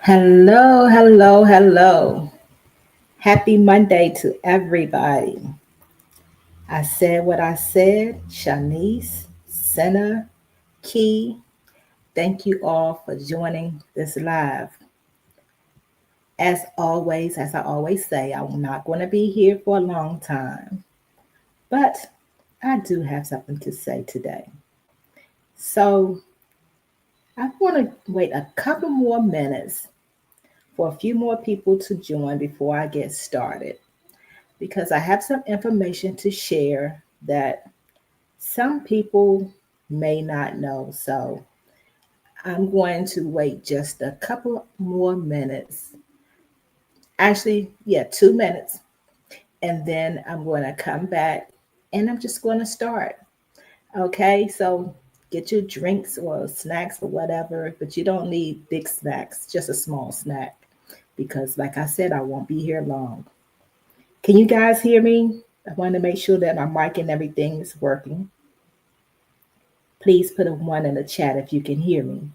Hello, hello, hello. Happy Monday to everybody. I said what I said. Shanice, Senna, Key, thank you all for joining this live. As I always say, I'm not going to be here for a long time, but I do have something to say today. So I want to wait a couple more minutes for a few more people to join before I get started, because I have some information to share that some people may not know. So I'm going to wait just a couple more minutes. Actually, yeah, 2 minutes. And then I'm going to come back and I'm just going to start. Okay, so get your drinks or snacks or whatever, but you don't need big snacks, just a small snack. Because, like I said, I won't be here long. Can you guys hear me? I want to make sure that my mic and everything is working. Please put a one in the chat if you can hear me.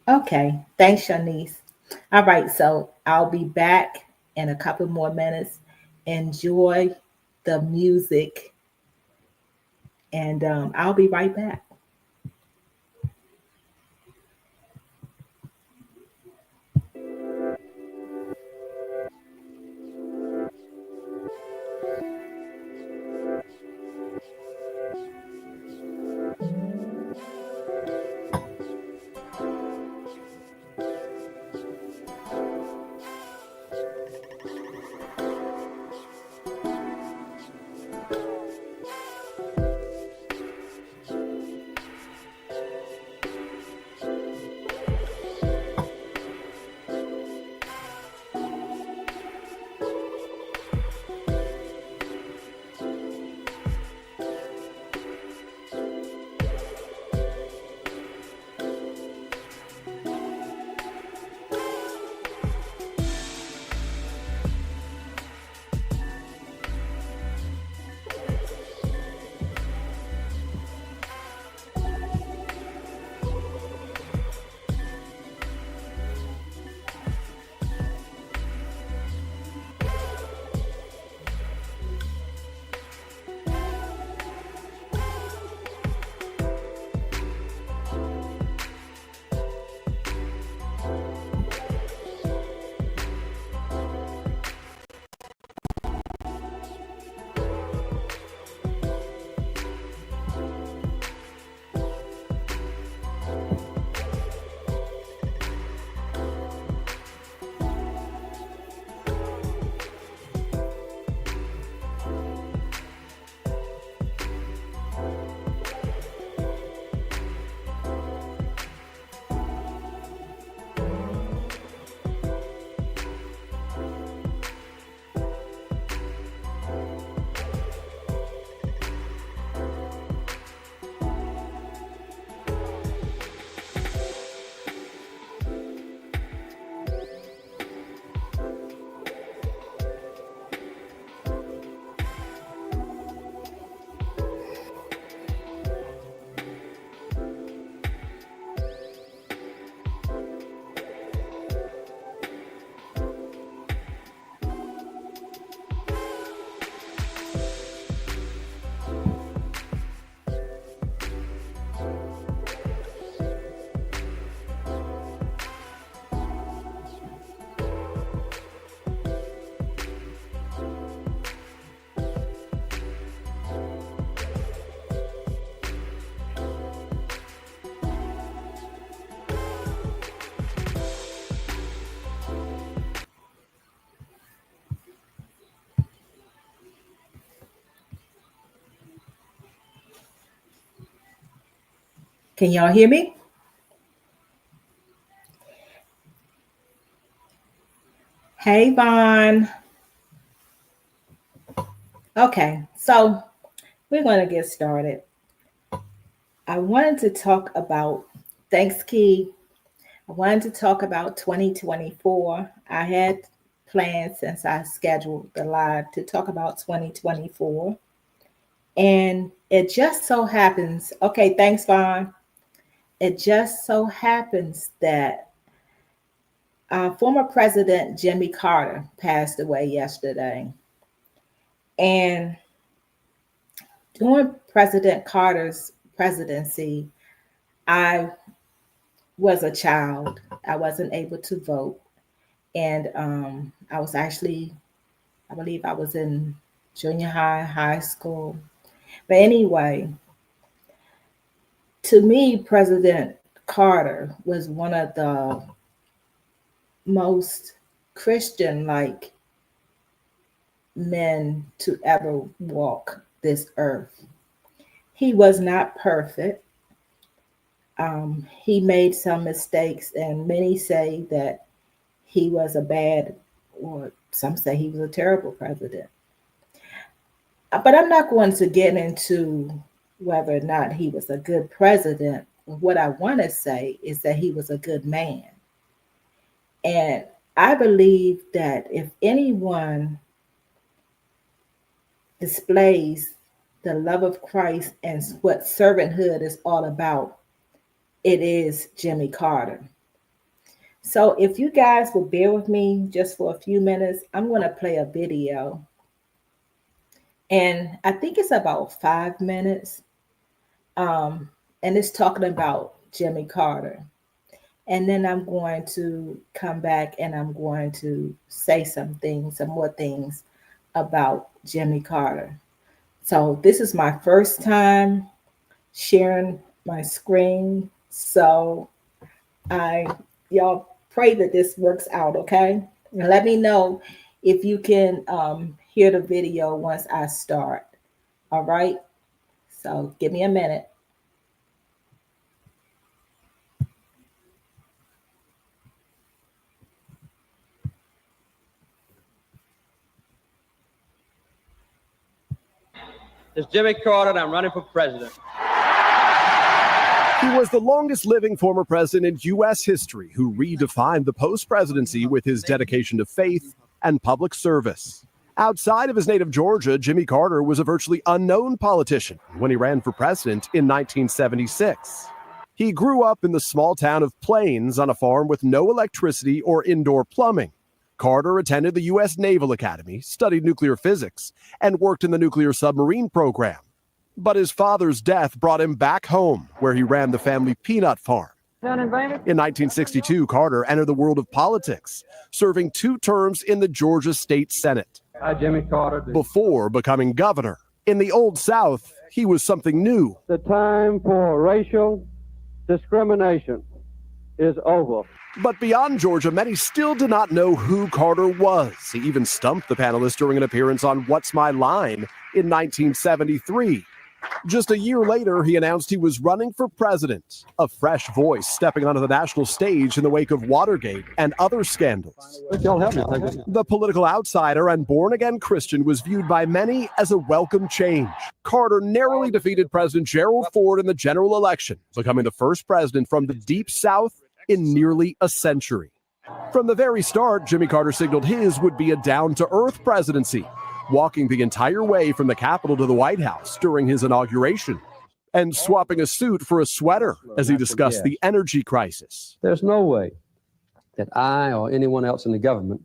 Okay, thanks, Shanice. All right, so I'll be back in a couple more minutes. Enjoy the music, and I'll be right back. Can y'all hear me? Hey, Vaughn. Okay, so we're going to get started. I wanted to talk about, thanks, Key. I wanted to talk about 2024. I had plans since I scheduled the live to talk about 2024. And it just so happens, okay, thanks, Vaughn. It just so happens that former President Jimmy Carter passed away yesterday. And during President Carter's presidency, I was a child. I wasn't able to vote. And I was actually, I believe I was in junior high, high school. But anyway, to me, President Carter was one of the most Christian like men to ever walk this earth. He was not perfect. He made some mistakes, and many say that he was a bad, or some say he was a terrible president. But I'm not going to get into whether or not he was a good president. What I want to say is that he was a good man. And I believe that if anyone displays the love of Christ and what servanthood is all about, it is Jimmy Carter. So if you guys will bear with me just for a few minutes, I'm going to play a video. And I think it's about 5 minutes. And it's talking about Jimmy Carter. And then I'm going to come back and I'm going to say some more things about Jimmy Carter. So this is my first time sharing my screen. So y'all pray that this works out, okay? And let me know if you can hear the video once I start. All right? So give me a minute. This is Jimmy Carter, and I'm running for president. He was the longest living former president in U.S. history who redefined the post-presidency with his dedication to faith and public service. Outside of his native Georgia, Jimmy Carter was a virtually unknown politician when he ran for president in 1976. He grew up in the small town of Plains on a farm with no electricity or indoor plumbing. Carter attended the U.S. Naval Academy, studied nuclear physics, and worked in the nuclear submarine program. But his father's death brought him back home, where he ran the family peanut farm. In 1962, Carter entered the world of politics, serving 2 terms in the Georgia State Senate. Jimmy Carter. Before becoming governor. In the Old South, he was something new. The time for racial discrimination is over. But beyond Georgia, many still did not know who Carter was. He even stumped the panelists during an appearance on What's My Line in 1973. Just a year later, he announced he was running for president, a fresh voice stepping onto the national stage in the wake of Watergate and other scandals. The political outsider and born-again Christian was viewed by many as a welcome change. Carter narrowly defeated President Gerald Ford in the general election, becoming the first president from the Deep South in nearly a century. From the very start, Jimmy Carter signaled his would be a down-to-earth presidency, walking the entire way from the Capitol to the White House during his inauguration, and swapping a suit for a sweater as he discussed the energy crisis. There's no way that I or anyone else in the government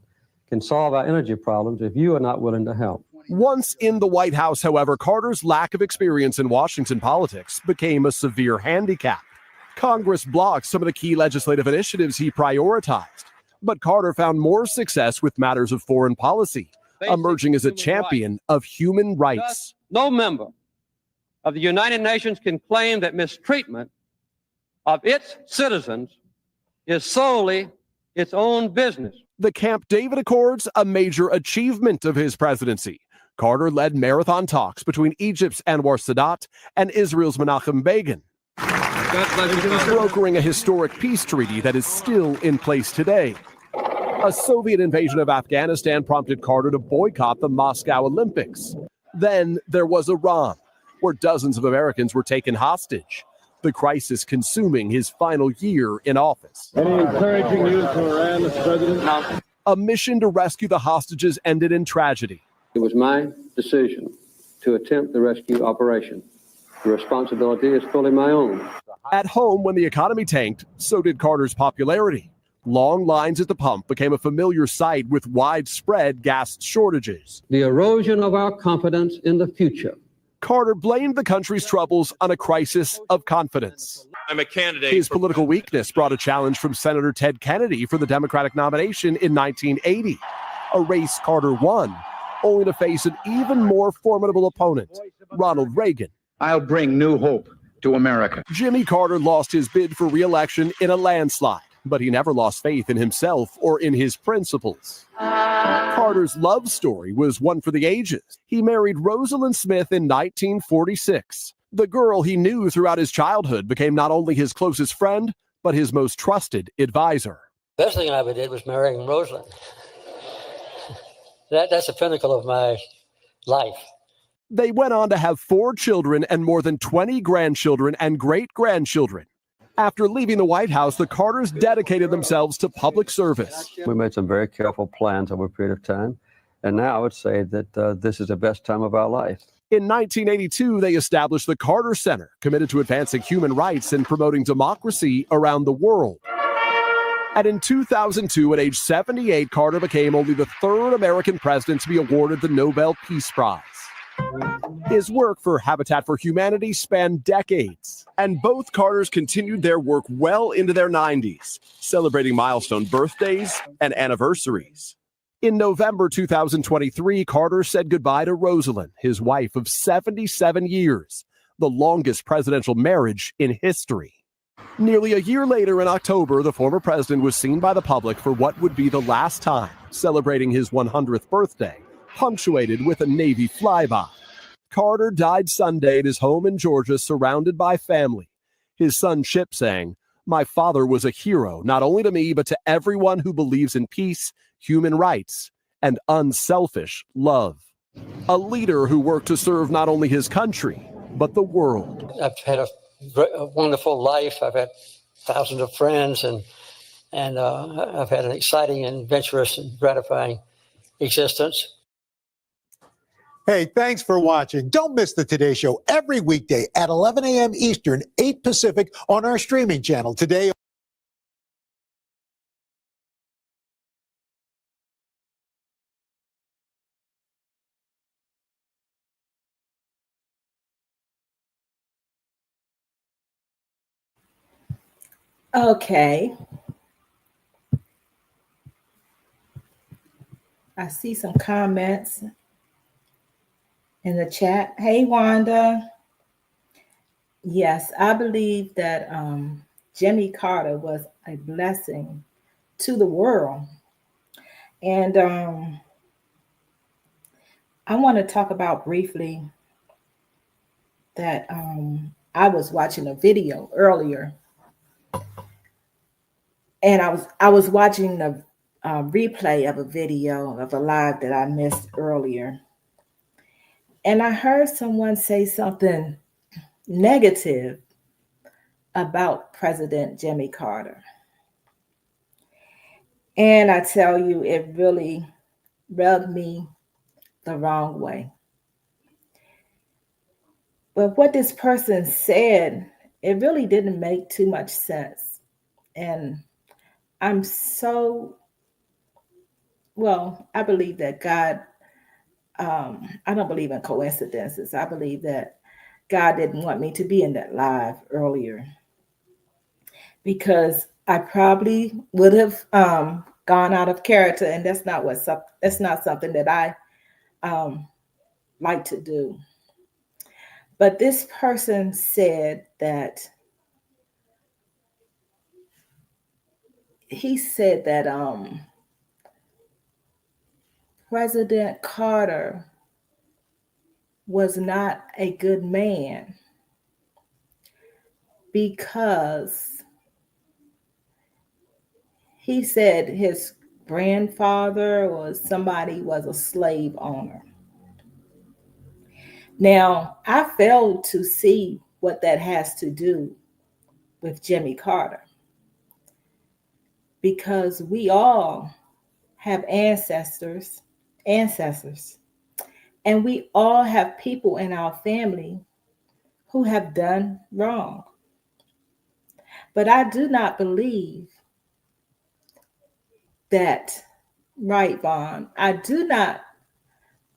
can solve our energy problems if you are not willing to help. Once in the White House, however, Carter's lack of experience in Washington politics became a severe handicap. Congress blocked some of the key legislative initiatives he prioritized, but Carter found more success with matters of foreign policy, emerging as a champion of human rights. Thus, no member of the United Nations can claim that mistreatment of its citizens is solely its own business. The Camp David Accords, a major achievement of his presidency. Carter led marathon talks between Egypt's Anwar Sadat and Israel's Menachem Begin, brokering a historic peace treaty that is still in place today. A Soviet invasion of Afghanistan prompted Carter to boycott the Moscow Olympics. Then there was Iran, where dozens of Americans were taken hostage, the crisis consuming his final year in office. Any encouraging news from Iran, Mr. President? A mission to rescue the hostages ended in tragedy. It was my decision to attempt the rescue operation. The responsibility is fully my own. At home, when the economy tanked, so did Carter's popularity. Long lines at the pump became a familiar sight with widespread gas shortages. The erosion of our confidence in the future. Carter blamed the country's troubles on a crisis of confidence. I'm a candidate. His political weakness brought a challenge from Senator Ted Kennedy for the Democratic nomination in 1980, a race Carter won, only to face an even more formidable opponent, Ronald Reagan. I'll bring new hope to America. Jimmy Carter lost his bid for re-election in a landslide, but he never lost faith in himself or in his principles. Carter's love story was one for the ages. He married Rosalind Smith in 1946. The girl he knew throughout his childhood became not only his closest friend, but his most trusted advisor. Best thing I ever did was marrying Rosalind. That's the pinnacle of my life. They went on to have 4 children and more than 20 grandchildren and great-grandchildren. After leaving the White House, the Carters dedicated themselves to public service. We made some very careful plans over a period of time, and now I would say that this is the best time of our life. In 1982, they established the Carter Center, committed to advancing human rights and promoting democracy around the world. And in 2002, at age 78, Carter became only the 3rd American president to be awarded the Nobel Peace Prize. His work for Habitat for Humanity spanned decades, and both Carters continued their work well into their 90s, celebrating milestone birthdays and anniversaries. In November 2023, Carter said goodbye to Rosalind, his wife of 77 years, the longest presidential marriage in history. Nearly a year later in October, the former president was seen by the public for what would be the last time, celebrating his 100th birthday, punctuated with a Navy flyby. Carter died Sunday at his home in Georgia, surrounded by family. His son Chip saying, "My father was a hero, not only to me, but to everyone who believes in peace, human rights, and unselfish love." A leader who worked to serve not only his country, but the world. I've had a wonderful life. I've had thousands of friends, and I've had an exciting and adventurous and gratifying existence. Hey, thanks for watching. Don't miss the Today Show every weekday at 11 a.m. Eastern, 8 Pacific on our streaming channel today. Okay. I see some comments in the chat. Hey, Wanda. Yes, I believe that Jimmy Carter was a blessing to the world. And I want to talk about briefly that I was watching a video earlier, and I was watching the replay of a video of a live that I missed earlier. And I heard someone say something negative about President Jimmy Carter. And I tell you, it really rubbed me the wrong way. But what this person said, it really didn't make too much sense. And I'm I believe that God, I don't believe in coincidences. I believe that God didn't want me to be in that live earlier, because I probably would have gone out of character, and that's not something that I like to do. But this person said that President Carter was not a good man because he said his grandfather or somebody was a slave owner. Now, I failed to see what that has to do with Jimmy Carter, because we all have ancestors And we all have people in our family who have done wrong. But I do not believe that, right, Vaughn, I do not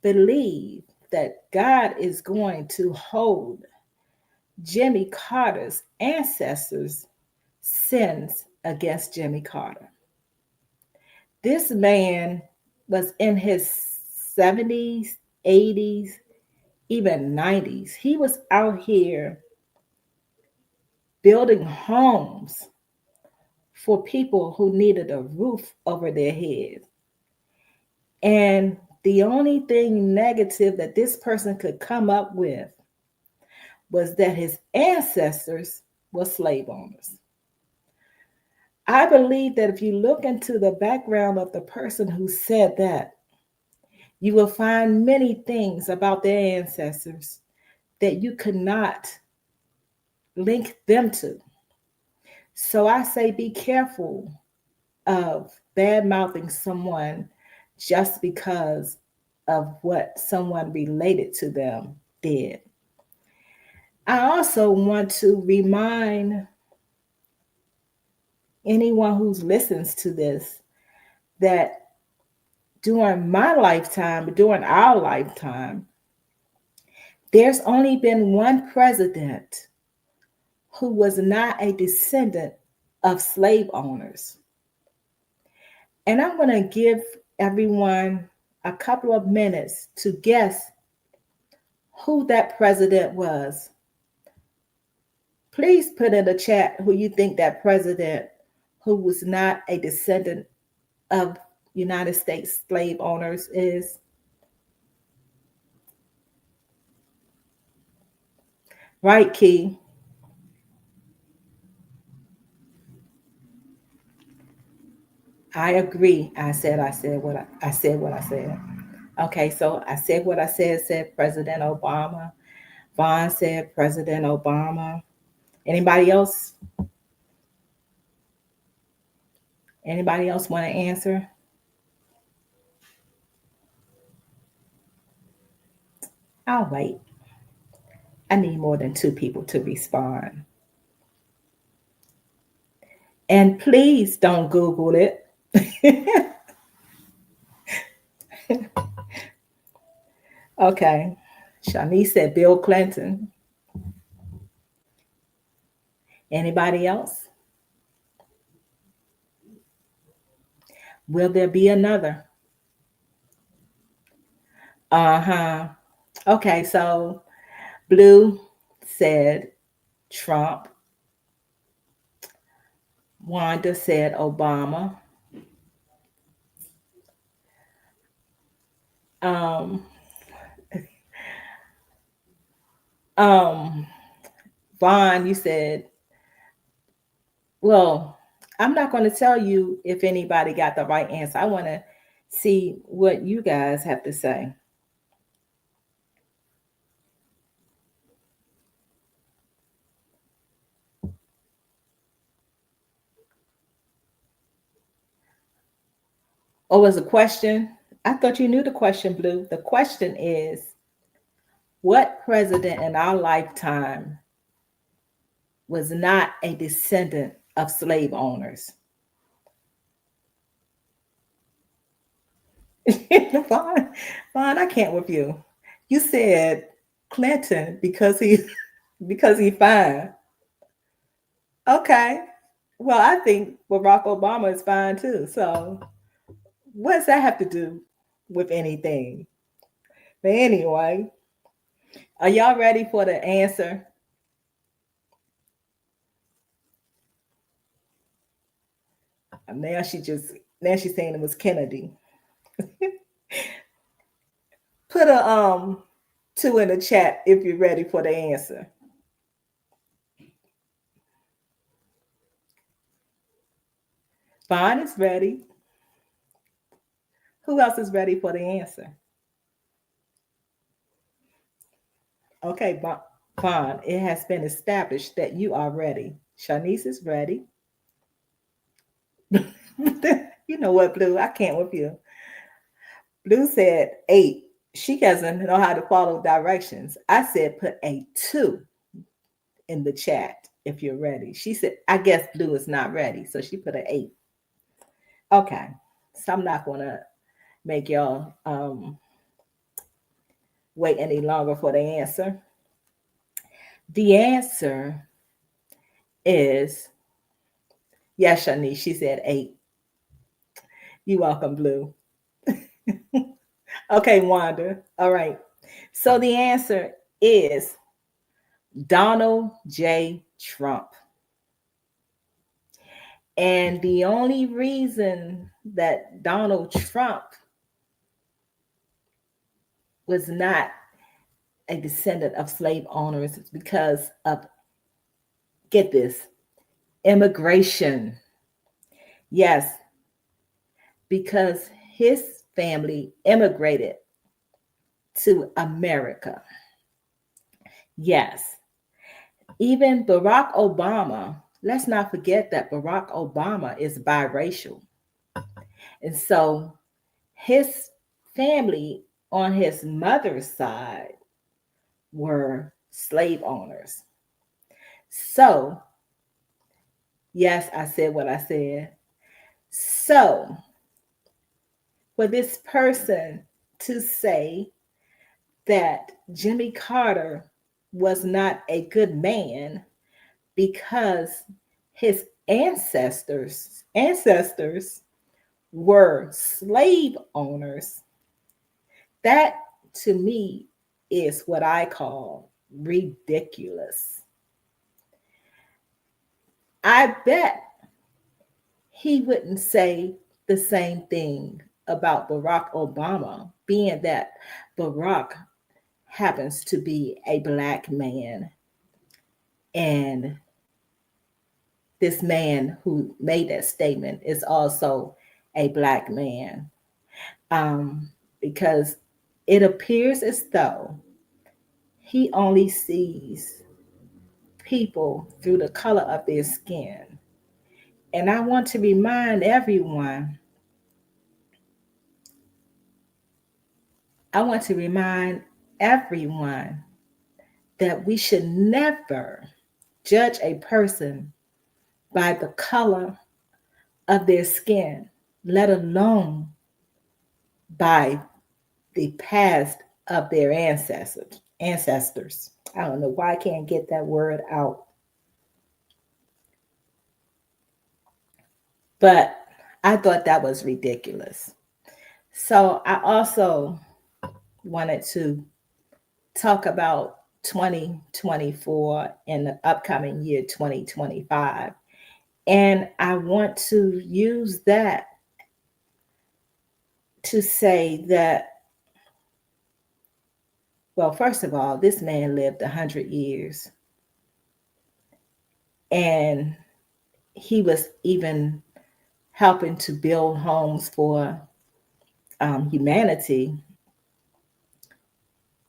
believe that God is going to hold Jimmy Carter's ancestors' sins against Jimmy Carter. This man was in his 70s, 80s, even 90s. He was out here building homes for people who needed a roof over their heads. And the only thing negative that this person could come up with was that his ancestors were slave owners. I believe that if you look into the background of the person who said that, you will find many things about their ancestors that you could not link them to. So I say be careful of bad mouthing someone just because of what someone related to them did. I also want to remind anyone who listens to this that during my lifetime, during our lifetime, there's only been one president who was not a descendant of slave owners. And I'm going to give everyone a couple of minutes to guess who that president was. Please put in the chat who you think that president who was not a descendant of United States slave owners is. Right, Key? I agree. I said what I said. Okay, so I said what I said President Obama. Vaughn said President Obama. Anybody else? Anybody else want to answer? I'll wait. I need more than 2 people to respond. And please don't Google it. Okay. Shanice said Bill Clinton. Anybody else? Will there be another? Okay, so Blue said Trump. Wanda said Obama. Vaughn, you said, well, I'm not going to tell you if anybody got the right answer. I want to see what you guys have to say. Oh, was a question? I thought you knew the question, Blue. The question is, what president in our lifetime was not a descendant of slave owners? Vaughn, I can't with you. You said Clinton because he fine. Okay. Well, I think Barack Obama is fine too. So what does that have to do with anything? But anyway, are y'all ready for the answer? Now she's saying it was Kennedy. Put a 2 in the chat if you're ready for the answer. Vaughn is ready. Who else is ready for the answer? Okay, Vaughn, it has been established that you are ready. Shanice is ready. You know what, Blue? I can't with you. Blue said 8. she doesn't know how to follow directions. I said, put a 2 in the chat if you're ready. She said, I guess Blue is not ready. So she put an 8. Okay. So I'm not going to make y'all wait any longer for the answer. The answer is, yes, Shanice, she said 8. You're welcome, Blue. Okay, Wanda. All right. So the answer is Donald J. Trump. And the only reason that Donald Trump was not a descendant of slave owners is because of, get this, immigration. Yes, because his family immigrated to America. Yes. Even Barack Obama, let's not forget that Barack Obama is biracial. And so his family on his mother's side were slave owners. So, yes, I said what I said. So, for this person to say that Jimmy Carter was not a good man because his ancestors were slave owners, that to me is what I call ridiculous. I bet he wouldn't say the same thing about Barack Obama, being that Barack happens to be a Black man. And this man who made that statement is also a Black man. Because it appears as though he only sees people through the color of their skin. And I want to remind everyone, that we should never judge a person by the color of their skin, let alone by the past of their ancestors. I don't know why I can't get that word out. But I thought that was ridiculous. So I also wanted to talk about 2024 and the upcoming year 2025. And I want to use that to say that, well, first of all, this man lived 100 years. And he was even helping to build homes for humanity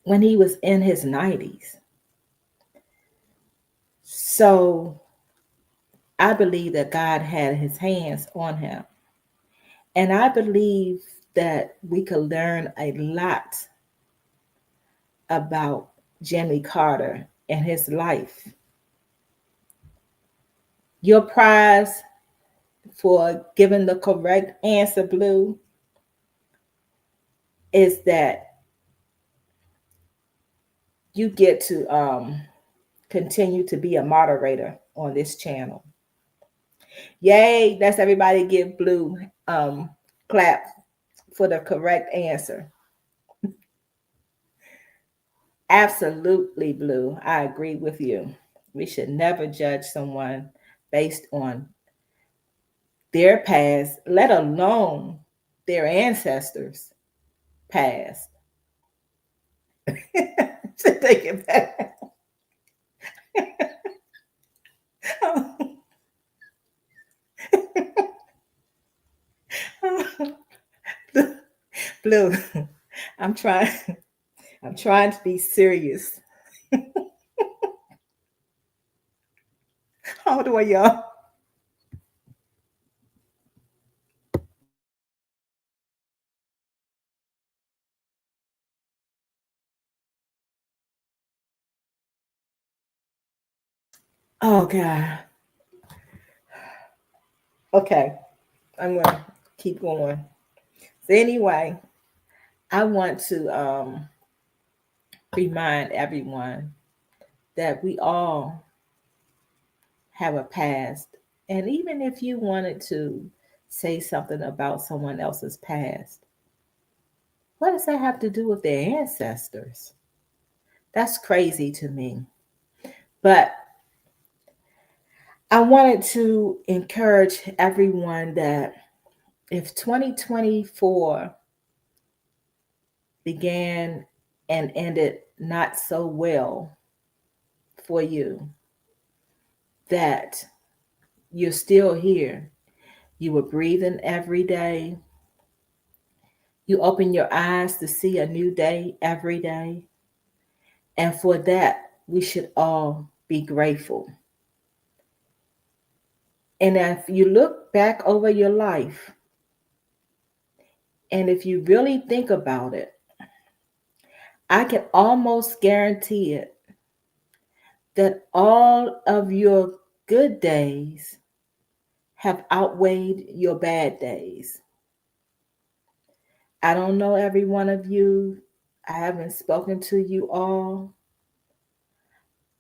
when he was in his 90s. So I believe that God had his hands on him. And I believe that we could learn a lot about Jimmy Carter and his life. Your prize for giving the correct answer, Blue, is that you get to continue to be a moderator on this channel. Yay, let's everybody give Blue clap for the correct answer. Absolutely, Blue. I agree with you. We should never judge someone based on their past, let alone their ancestors' past. To take it back. Blue, I'm trying to be serious. How old are y'all? Oh God. Okay, I'm gonna keep going. So anyway, I want to remind everyone that we all have a past. And even if you wanted to say something about someone else's past, what does that have to do with their ancestors? That's crazy to me. But I wanted to encourage everyone that if 2024 began and ended not so well for you, that you're still here. You were breathing every day. You open your eyes to see a new day every day. And for that, we should all be grateful. And if you look back over your life, and if you really think about it, I can almost guarantee it that all of your good days have outweighed your bad days. I don't know every one of you. I haven't spoken to you all,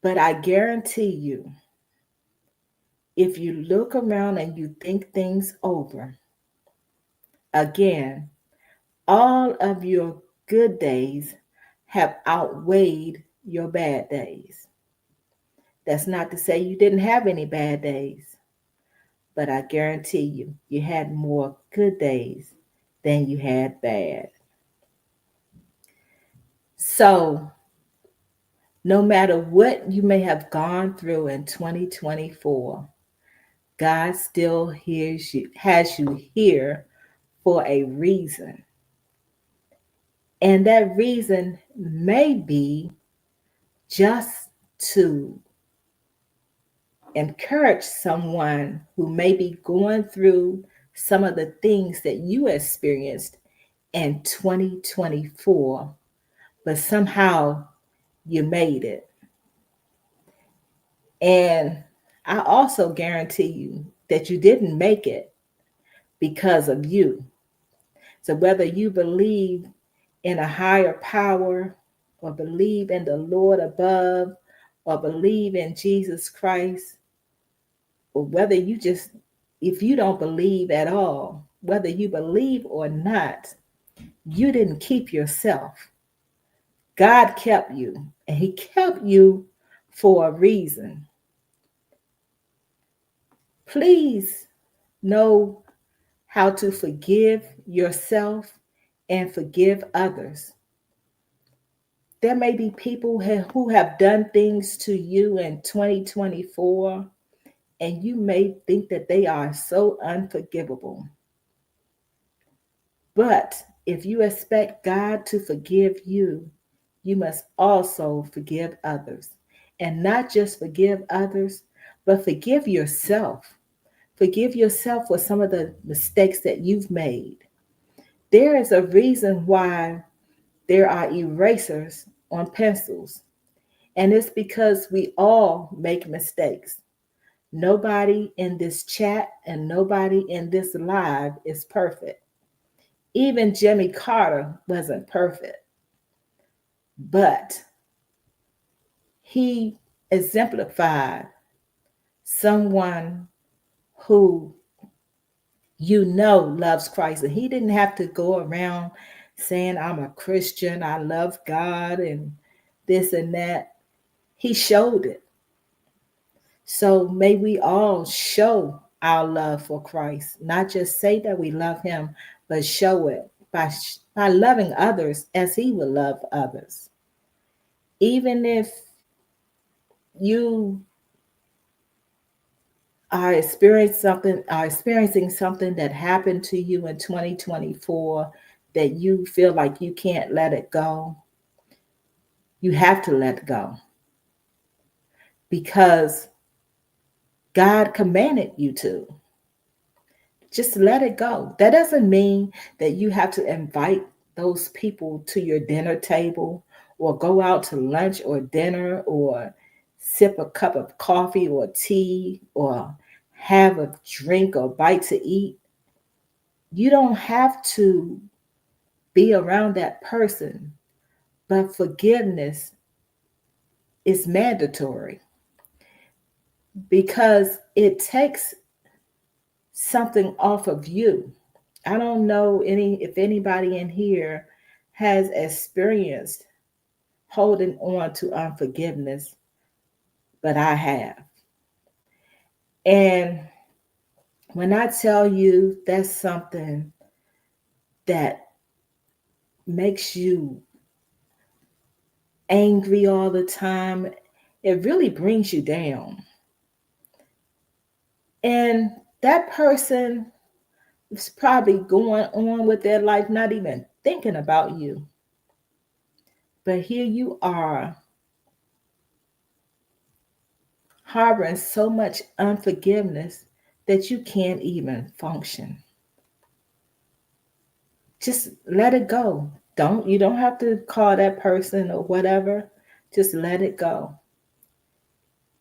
but I guarantee you, if you look around and you think things over, again, all of your good days have outweighed your bad days. That's not to say you didn't have any bad days, but I guarantee you, you had more good days than you had bad. So, no matter what you may have gone through in 2024, God still has you here for a reason. And that reason may be just to encourage someone who may be going through some of the things that you experienced in 2024, but somehow you made it. And I also guarantee you that you didn't make it because of you. So whether you believe in a higher power, or believe in the Lord above, or believe in Jesus Christ, or whether you just, if you don't believe at all, whether you believe or not, you didn't keep yourself. God kept you, and He kept you for a reason. Please know how to forgive yourself and forgive others. There may be people who have done things to you in 2024, and you may think that they are so unforgivable. But if you expect God to forgive you, you must also forgive others. And not just forgive others, but forgive yourself. Forgive yourself for some of the mistakes that you've made. There is a reason why there are erasers on pencils, and it's because we all make mistakes. Nobody in this chat and nobody in this live is perfect. Even Jimmy Carter wasn't perfect, but he exemplified someone who loves Christ. And he didn't have to go around saying, I'm a Christian, I love God, and this and that. He showed it. So may we all show our love for Christ, not just say that we love him, but show it by loving others as he would love others. Even if you are experiencing something that happened to you in 2024 that you feel like you can't let it go, you have to let it go, because God commanded you to. Just let it go. That doesn't mean that you have to invite those people to your dinner table or go out to lunch or dinner or sip a cup of coffee or tea or have a drink or bite to eat, you don't have to be around that person, but forgiveness is mandatory because it takes something off of you. I don't know if anybody in here has experienced holding on to unforgiveness, but I have. And when I tell you that's something that makes you angry all the time, it really brings you down. And that person is probably going on with their life, not even thinking about you. But here you are, harboring so much unforgiveness that you can't even function. Just let it go. You don't have to call that person or whatever. Just let it go.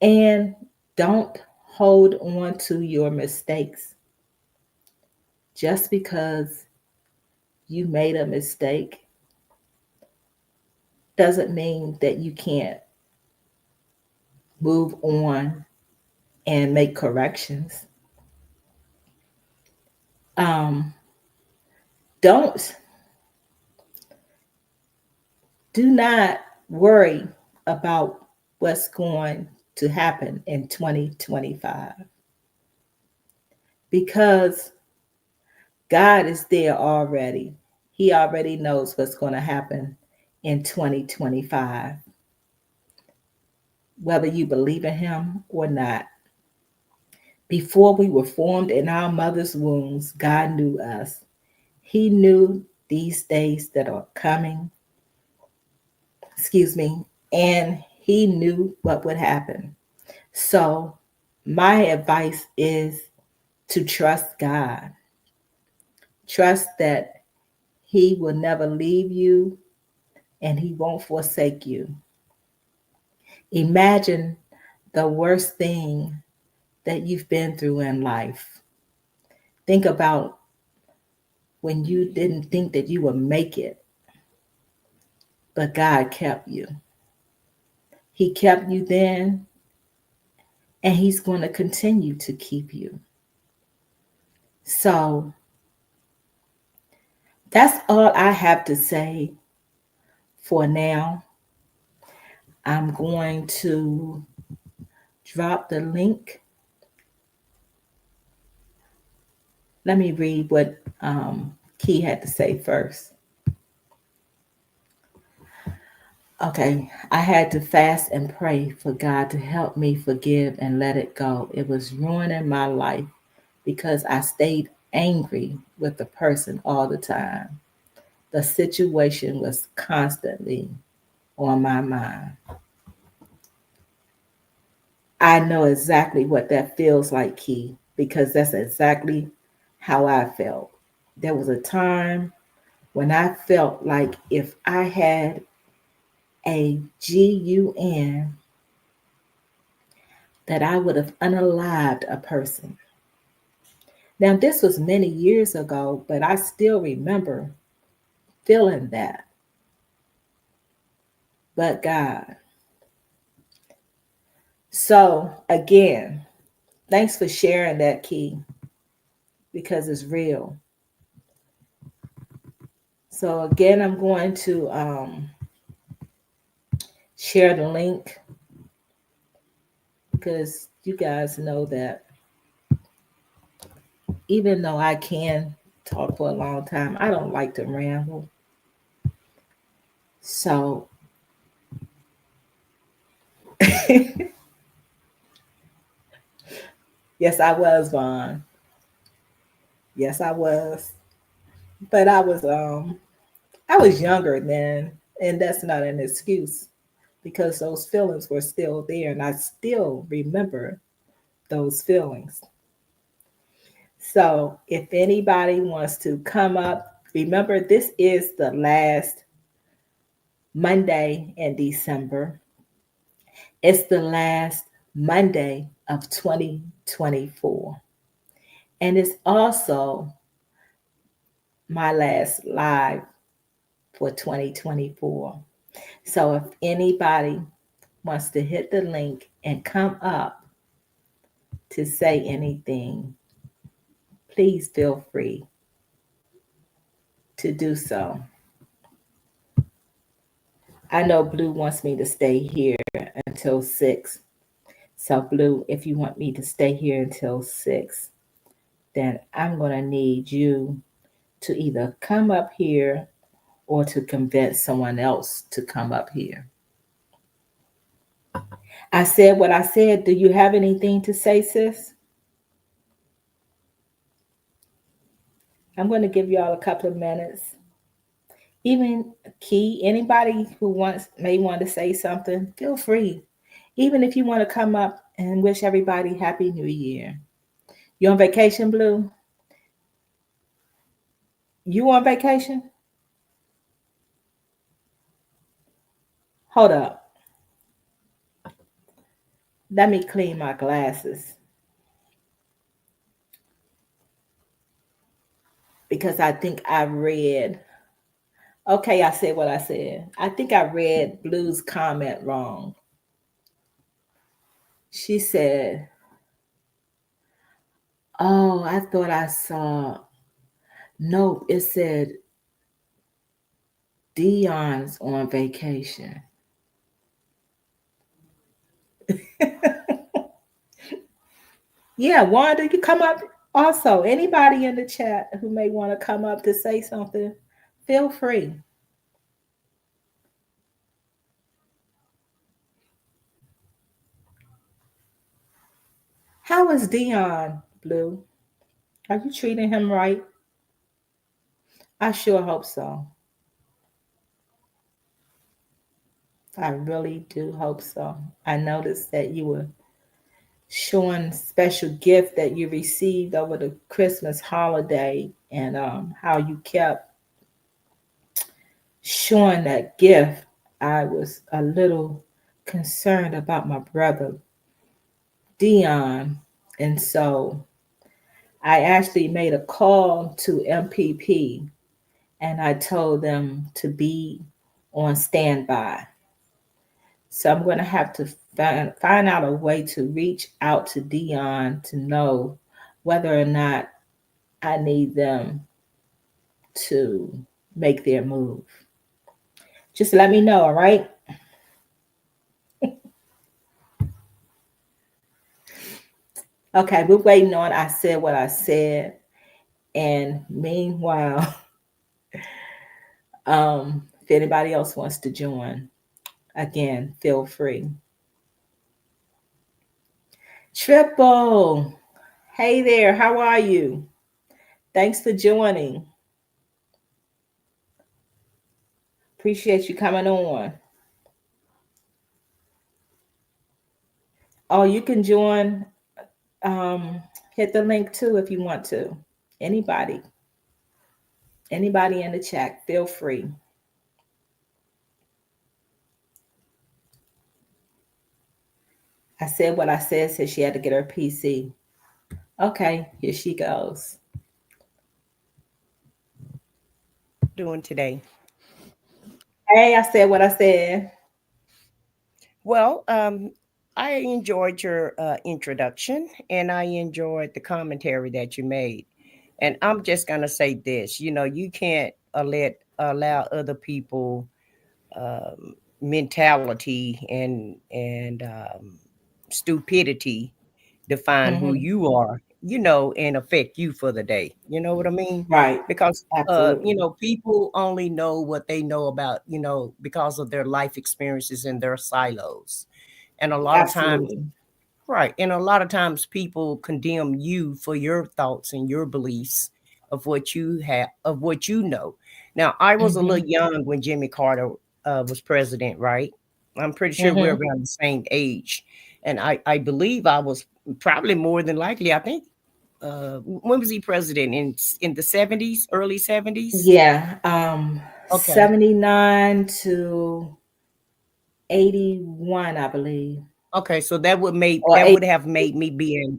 And don't hold on to your mistakes. Just because you made a mistake doesn't mean that you can't move on and make corrections. Do not worry about what's going to happen in 2025 because God is there already. He already knows what's going to happen in 2025, whether you believe in him or not. Before we were formed in our mother's wombs, God knew us. He knew these days that are coming. And he knew what would happen. So my advice is to trust God. Trust that he will never leave you and he won't forsake you. Imagine the worst thing that you've been through in life. Think about when you didn't think that you would make it, but God kept you. He kept you then, and he's going to continue to keep you. So that's all I have to say for now. I'm going to drop the link. Let me read what Key had to say first. Okay, I had to fast and pray for God to help me forgive and let it go. It was ruining my life because I stayed angry with the person all the time. The situation was constantly on my mind. I know exactly what that feels like, Key, because that's exactly how I felt. There was a time when I felt like if I had a GUN, that I would have unalived a person. Now, this was many years ago, but I still remember feeling that. But God. So, again, thanks for sharing that, Key, because it's real. So, again, I'm going to share the link because you guys know that even though I can talk for a long time, I don't like to ramble. So, yes, I was, Vaughn. Yes, I was. But I was younger then, and that's not an excuse because those feelings were still there, and I still remember those feelings. So if anybody wants to come up, remember this is the last Monday in December. It's the last Monday of 2024. And it's also my last live for 2024. So if anybody wants to hit the link and come up to say anything, please feel free to do so. I know Blue wants me to stay here until 6. So Blue, if you want me to stay here until 6, then I'm going to need you to either come up here or to convince someone else to come up here. I said what I said. Do you have anything to say, sis? I'm going to give y'all a couple of minutes. Even Key, anybody who may want to say something, feel free. Even if you want to come up and wish everybody Happy New Year. You on vacation, Blue? You on vacation? Hold up. Let me clean my glasses. Because I think I read. Okay, I said what I said. I think I read Blue's comment wrong. She said, oh, I thought I saw. Nope, it said Dion's on vacation. Yeah, Wanda, you come up. Also, anybody in the chat who may want to come up to say something, feel free. How is Dion, Blue? Are you treating him right? I sure hope so. I really do hope so. I noticed that you were showing special gift that you received over the Christmas holiday, and how you kept showing that gift. I was a little concerned about my brother Dion, and so I actually made a call to MPP, and I told them to be on standby. So I'm going to have to find out a way to reach out to Dion to know whether or not I need them to make their move. Just let me know, all right? Okay, we're waiting on I said what I said. And meanwhile, if anybody else wants to join, again, feel free. Triple, hey there, how are you? Thanks for joining. Appreciate you coming on. Oh, you can join. Hit the link too if you want to. Anybody in the chat, feel free. I said what I said she had to get her PC. Okay, here she goes. Doing today? Hey, I said what I said. Well, I enjoyed your introduction, and I enjoyed the commentary that you made. And I'm just going to say this, you can't allow other people mentality and stupidity define who you are, and affect you for the day. You know what I mean? Right. Because, Absolutely. people only know what they know about, because of their life experiences in their silos. And a lot Absolutely. of times, right. And a lot of times people condemn you for your thoughts and your beliefs of what you have, of what you know. Now, I was a little young when Jimmy Carter was president, right? I'm pretty sure we're around the same age. And I believe I was probably more than likely, I think, when was he president? In the 70s, early 70s? Yeah. Okay. 79 to 81, I believe. Okay, so that would Or eight. have made me being,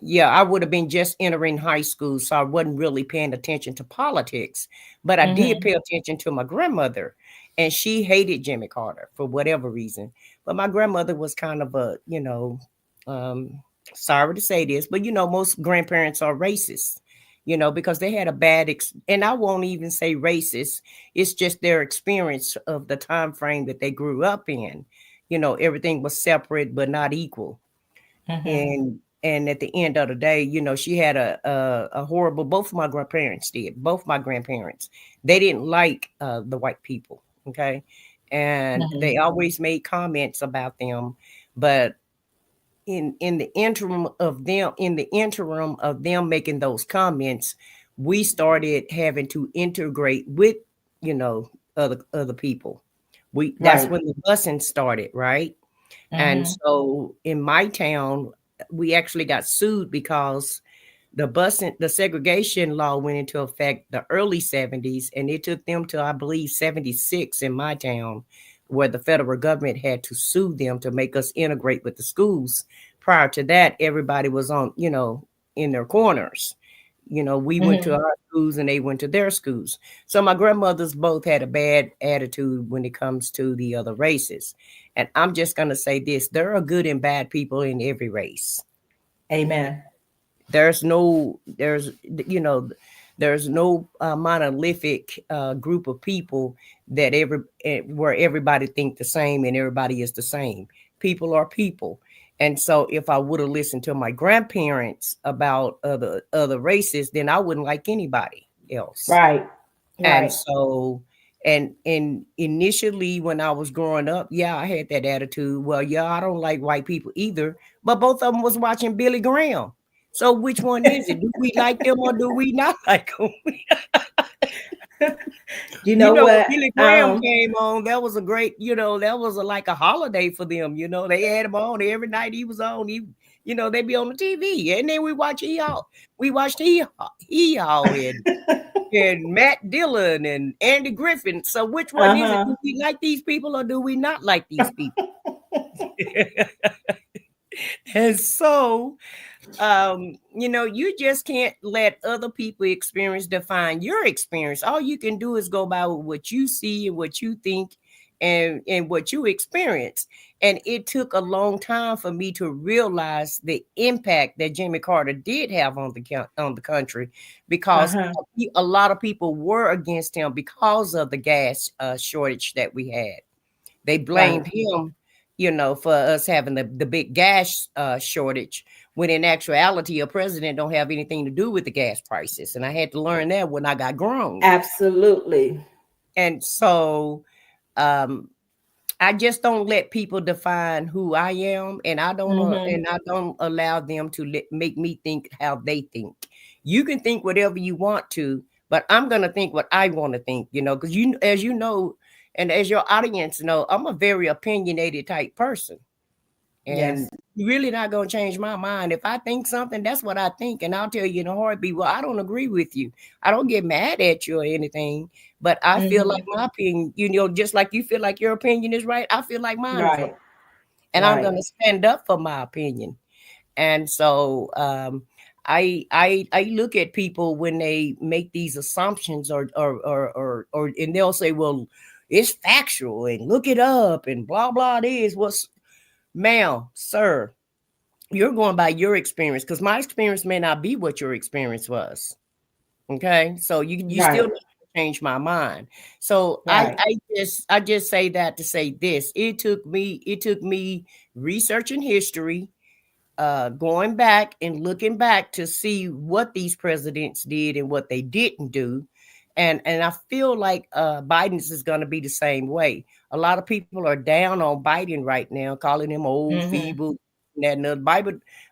yeah, I would have been just entering high school, so I wasn't really paying attention to politics, but I did pay attention to my grandmother, and she hated Jimmy Carter for whatever reason. But my grandmother was kind of a, sorry to say this, but most grandparents are racist, because they had a bad and I won't even say racist. It's just their experience of the time frame that they grew up in. Everything was separate but not equal. And at the end of the day, she had a horrible, both of my grandparents did. Both my grandparents, they didn't like the white people. Okay. And they always made comments about them. But in the interim of them making those comments, we started having to integrate with, other people. That's when the busing started, right? And so in my town, we actually got sued because the segregation law went into effect the early 70s, and it took them to, I believe, 76 in my town, where the federal government had to sue them to make us integrate with the schools. Prior to that, everybody was on, in their corners. We went to our schools and they went to their schools. So my grandmothers both had a bad attitude when it comes to the other races. And I'm just going to say this: there are good and bad people in every race. Amen. There's no monolithic group of people that where everybody think the same and everybody is the same. People are people. And so if I would have listened to my grandparents about other races, then I wouldn't like anybody else. Right. And so, and initially when I was growing up, yeah, I had that attitude. Well, yeah, I don't like white people either, but both of them was watching Billy Graham. So which one is it? Do we like them or do we not like them? You know what? Billy Graham came on. That was a great, that was like a holiday for them. They had him on every night he was on. They'd be on the TV, and then we watched Hee Haw and Matt Dillon and Andy Griffin. So which one is it? Do we like these people or do we not like these people? And so, you just can't let other people experience define your experience. All you can do is go by what you see and what you think and what you experience. And it took a long time for me to realize the impact that Jimmy Carter did have on the country, because a lot of people were against him because of the gas shortage that we had. They blamed him, for us having the big gas shortage, when in actuality, a president don't have anything to do with the gas prices. And I had to learn that when I got grown. Absolutely. And so I just don't let people define who I am, and I don't allow them to make me think how they think. You can think whatever you want to, but I'm going to think what I want to think, because as you know, and as your audience know, I'm a very opinionated type person. And you're really not going to change my mind. If I think something, that's what I think. And I'll tell you in a heartbeat, well, I don't agree with you. I don't get mad at you or anything, but I feel like my opinion, just like you feel like your opinion is right, I feel like mine is right. And I'm going to stand up for my opinion. And so I look at people when they make these assumptions or and they'll say, well, it's factual and look it up and blah, blah, it is. Ma'am, sir, you're going by your experience, because my experience may not be what your experience was. Okay. So you still change my mind. So I just say that to say this. It took me researching history, going back and looking back to see what these presidents did and what they didn't do. And I feel like Biden's is going to be the same way. A lot of people are down on Biden right now, calling him old, feeble, and that.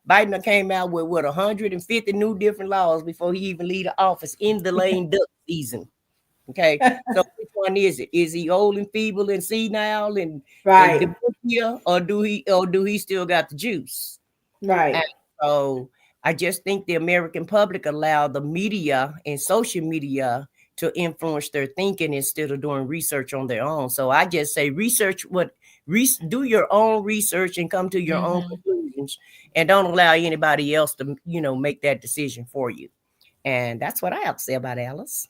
Biden came out with 150 new different laws before he even leave the office in the lame duck season. Okay, so which one is it? Is he old and feeble and senile and dementia, or do he still got the juice? Right. And so I just think the American public allowed the media and social media to influence their thinking instead of doing research on their own. So I just say do your own research and come to your own conclusions, and don't allow anybody else to, make that decision for you. And that's what I have to say about Alice.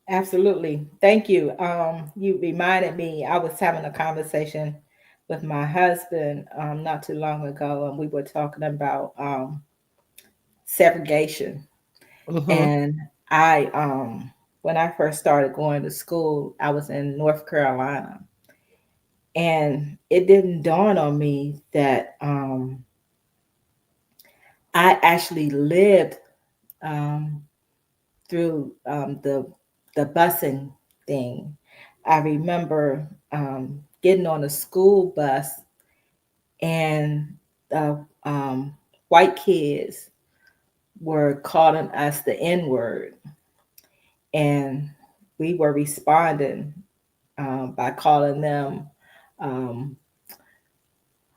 Absolutely. Thank you. You reminded me, I was having a conversation with my husband not too long ago, and we were talking about segregation. And I when I first started going to school, I was in North Carolina. And it didn't dawn on me that I actually lived through the busing thing. I remember getting on a school bus, and the white kids were calling us the N-word, and we were responding by calling them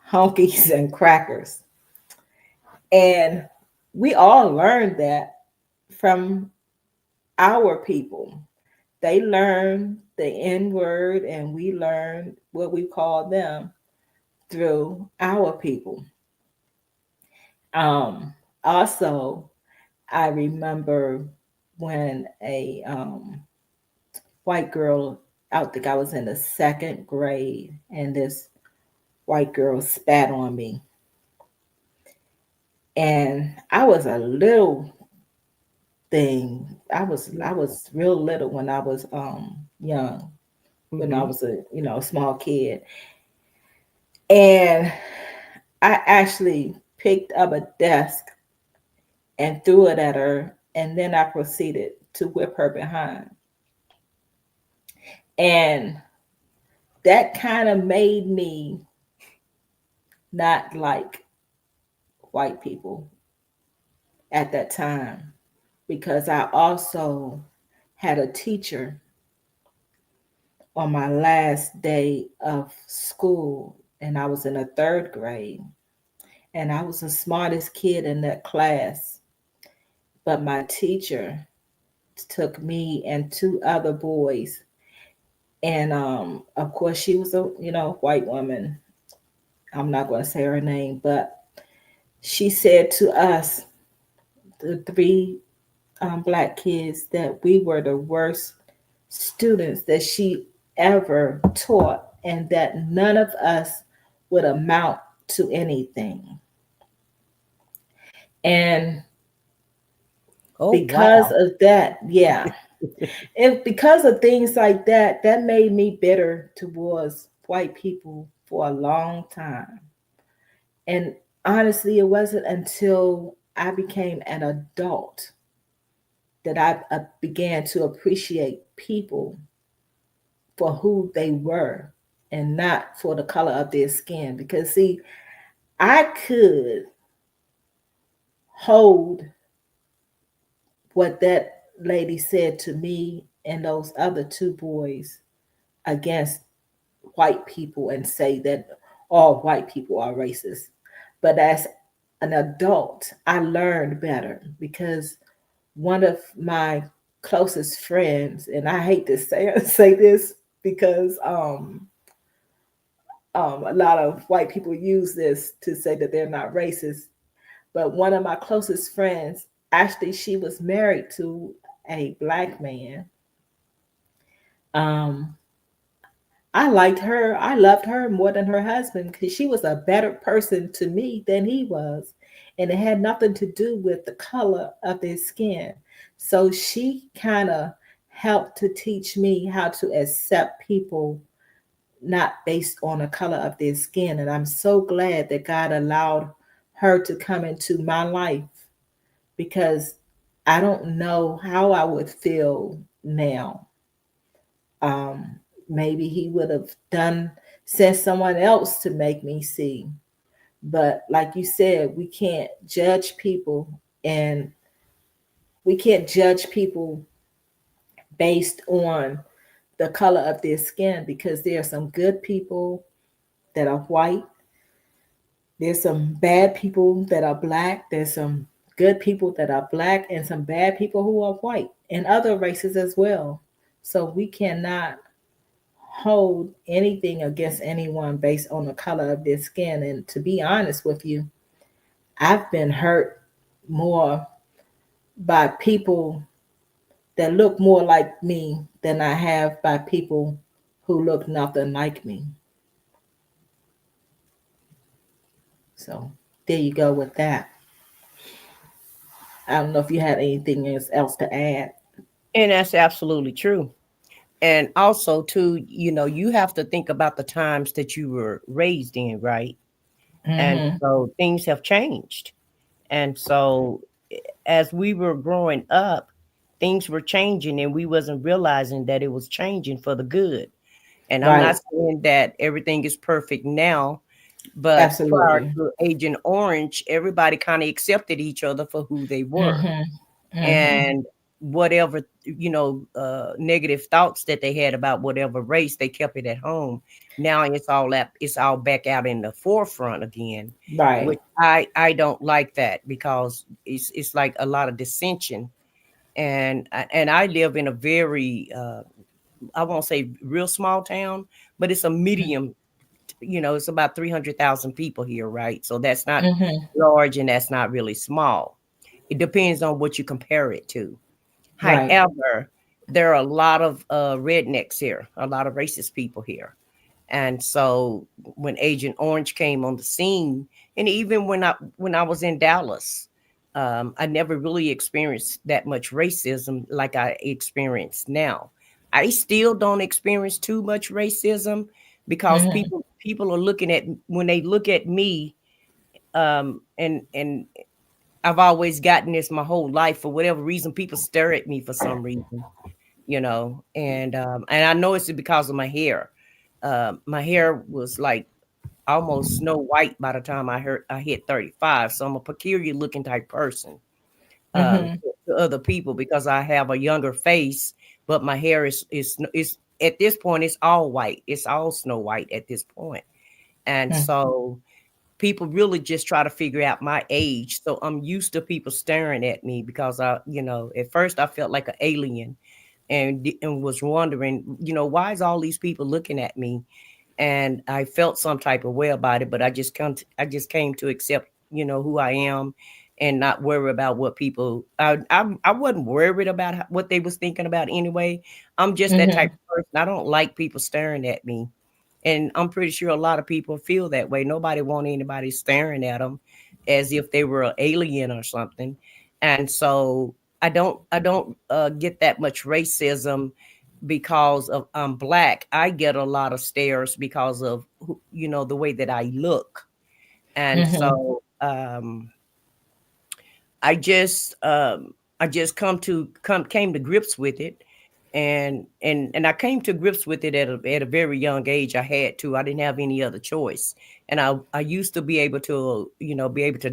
honkies and crackers. And we all learned that from our people. They learned the N-word, and we learned what we call them through our people. Also, I remember when a white girl, I think I was in the 2nd grade, and this white girl spat on me. And I was a little thing. I was real little when I was young, when I was a small kid. And I actually picked up a desk and threw it at her, and then I proceeded to whip her behind. And that kind of made me not like white people at that time, because I also had a teacher on my last day of school, and I was in the 3rd grade, and I was the smartest kid in that class. But my teacher took me and 2 other boys, and of course she was a white woman. I'm not going to say her name, but she said to us, the 3 Black kids, that we were the worst students that she ever taught, and that none of us would amount to anything. And because of that, and because of things like that, that made me bitter towards white people for a long time. And honestly, it wasn't until I became an adult that I began to appreciate people for who they were and not for the color of their skin. Because see, I could hold what that lady said to me and those other 2 boys against white people and say that all white people are racist. But as an adult, I learned better, because one of my closest friends, and I hate to say this because a lot of white people use this to say that they're not racist, but one of my closest friends, actually, she was married to a Black man. I liked her. I loved her more than her husband, because she was a better person to me than he was. And it had nothing to do with the color of their skin. So she kind of helped to teach me how to accept people not based on the color of their skin. And I'm so glad that God allowed her to come into my life, because I don't know how I would feel now. Maybe he would have sent someone else to make me see. But like you said, we can't judge people, and we can't judge people based on the color of their skin, because there are some good people that are white. There's some bad people that are Black. There's some good people that are black and some bad people who are white and other races as well. So we cannot hold anything against anyone based on the color of their skin. And to be honest with you, I've been hurt more by people that look more like me than I have by people who look nothing like me. So there you go with that. I don't know if you had anything else to add. And that's absolutely true. And also, too, you have to think about the times that you were raised in, right? And so things have changed. And so as we were growing up, things were changing and we wasn't realizing that it was changing for the good. And I'm not saying that everything is perfect now, but prior Absolutely. to Agent Orange, everybody kind of accepted each other for who they were. And whatever, negative thoughts that they had about whatever race, they kept it at home. Now it's all back out in the forefront again. Right. Which I don't like that, because it's like a lot of dissension. And I live in a very I won't say real small town, but it's a medium, it's about 300,000 people here, right? So that's not large and that's not really small. It depends on what you compare it to. Right. However, there are a lot of rednecks here, a lot of racist people here. And so when Agent Orange came on the scene, and even when I was in Dallas, I never really experienced that much racism like I experience now. I still don't experience too much racism, because people are looking at, when they look at me, and I've always gotten this my whole life. For whatever reason, people stare at me for some reason, and I know it's because of my hair. My hair was like almost Snow White by the time I hit 35. So I'm a peculiar looking type person to other people, because I have a younger face, but my hair is at this point, it's all white. It's all Snow White at this point. And so people really just try to figure out my age. So I'm used to people staring at me, because at first I felt like an alien, and was wondering, why is all these people looking at me? And I felt some type of way about it, but I just came to accept, who I am, and not worry about what people. I wasn't worried about what they was thinking about anyway. I'm just that type of person. I don't like people staring at me, and I'm pretty sure a lot of people feel that way. Nobody want anybody staring at them as if they were an alien or something. And so I don't get that much racism because of I'm black. I get a lot of stares because of the way that I look. And so I just came to grips with it, and I came to grips with it at a very young age. I had to. I didn't have any other choice. And I used to be able to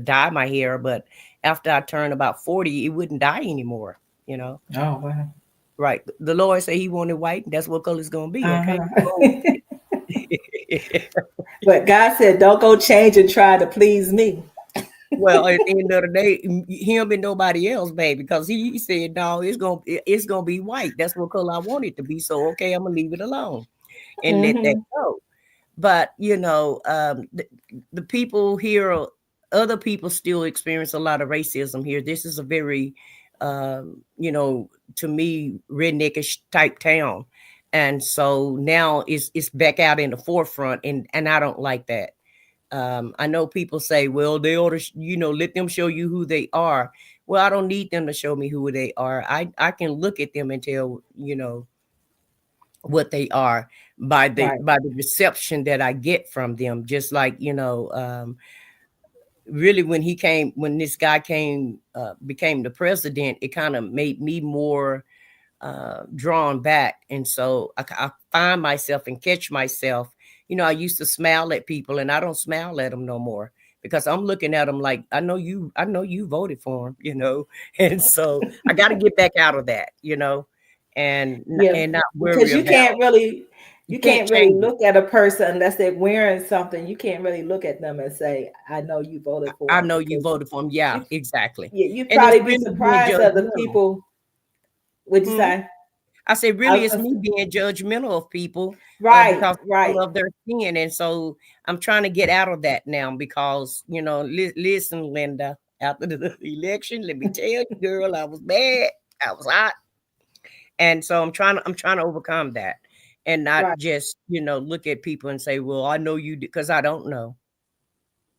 dye my hair, but after I turned about 40, it wouldn't dye anymore. Oh, wow. Right. The Lord said He wanted white. That's what color it's gonna be. Okay. But God said, "Don't go change and try to please me." Well, at the end of the day, Him and nobody else, baby, because He said, "No, it's gonna be white. That's what color I want it to be." So, okay, I'm gonna leave it alone and let that go. But the people here, other people still experience a lot of racism here. This is a very to me, redneckish type town. And so now it's back out in the forefront, and I don't like that. I know people say, well, they ought to, let them show you who they are. Well, I don't need them to show me who they are. I can look at them and tell, what they are by the reception that I get from them. Just like, really when this guy became the president, it kind of made me more drawn back. And so I find myself and catch myself. I used to smile at people, and I don't smile at them no more, because I'm looking at them like, I know you voted for him, and so I got to get back out of that, and not worry because you about. can't really, you can't can't really change it. look at a person unless they're wearing something. You can't really look at them and say, "I know you voted for I them," know you because voted for him. Yeah, you, exactly. yeah, you'd And it's probably be really being surprised of the judgmental. people. Would you Hmm? say? I say, I really, was it's gonna me say, being judgmental of people right, because right. of their skin. And so I'm trying to get out of that now because, listen, Linda, after the election, let me tell you, girl, I was bad. I was hot. And so I'm trying to overcome that and not Right, just, look at people and say, well, I know you because I don't know.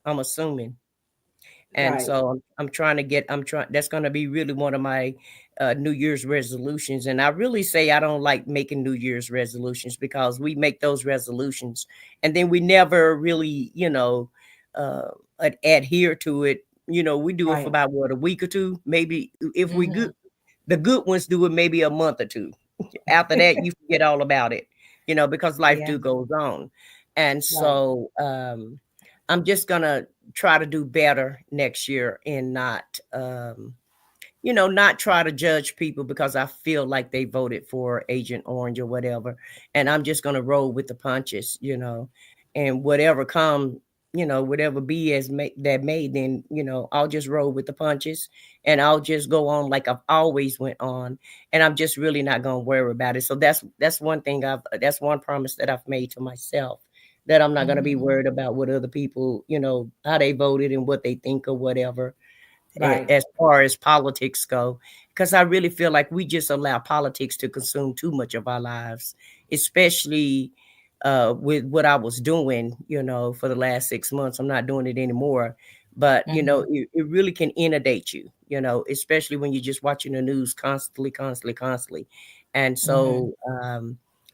I'm assuming. And right. so I'm trying, that's going to be really one of my New Year's resolutions. And I really say I don't like making New Year's resolutions because we make those resolutions and then we never really, uh, adhere to it. We do it for Right. about what, a week or two, maybe if we good, Mhm. the good ones do it maybe a month or two. After that, you forget all about it, because life Yeah. do goes on. And Right. so, I'm just gonna try to do better next year and not try to judge people because I feel like they voted for Agent Orange or whatever. And I'm just gonna roll with the punches, and whatever come, whatever be as that may, then I'll just roll with the punches and I'll just go on like I've always went on, and I'm just really not gonna worry about it. So that's one thing that's one promise that I've made to myself, that I'm not gonna be Mhm. worried about what other people, how they voted and what they think or whatever, Right. as far as politics go, because I really feel like we just allow politics to consume too much of our lives, especially with what I was doing, for the last 6 months. I'm not doing it anymore, but Mhm. it really can inundate you, especially when you're just watching the news constantly, constantly, constantly. And Mhm. so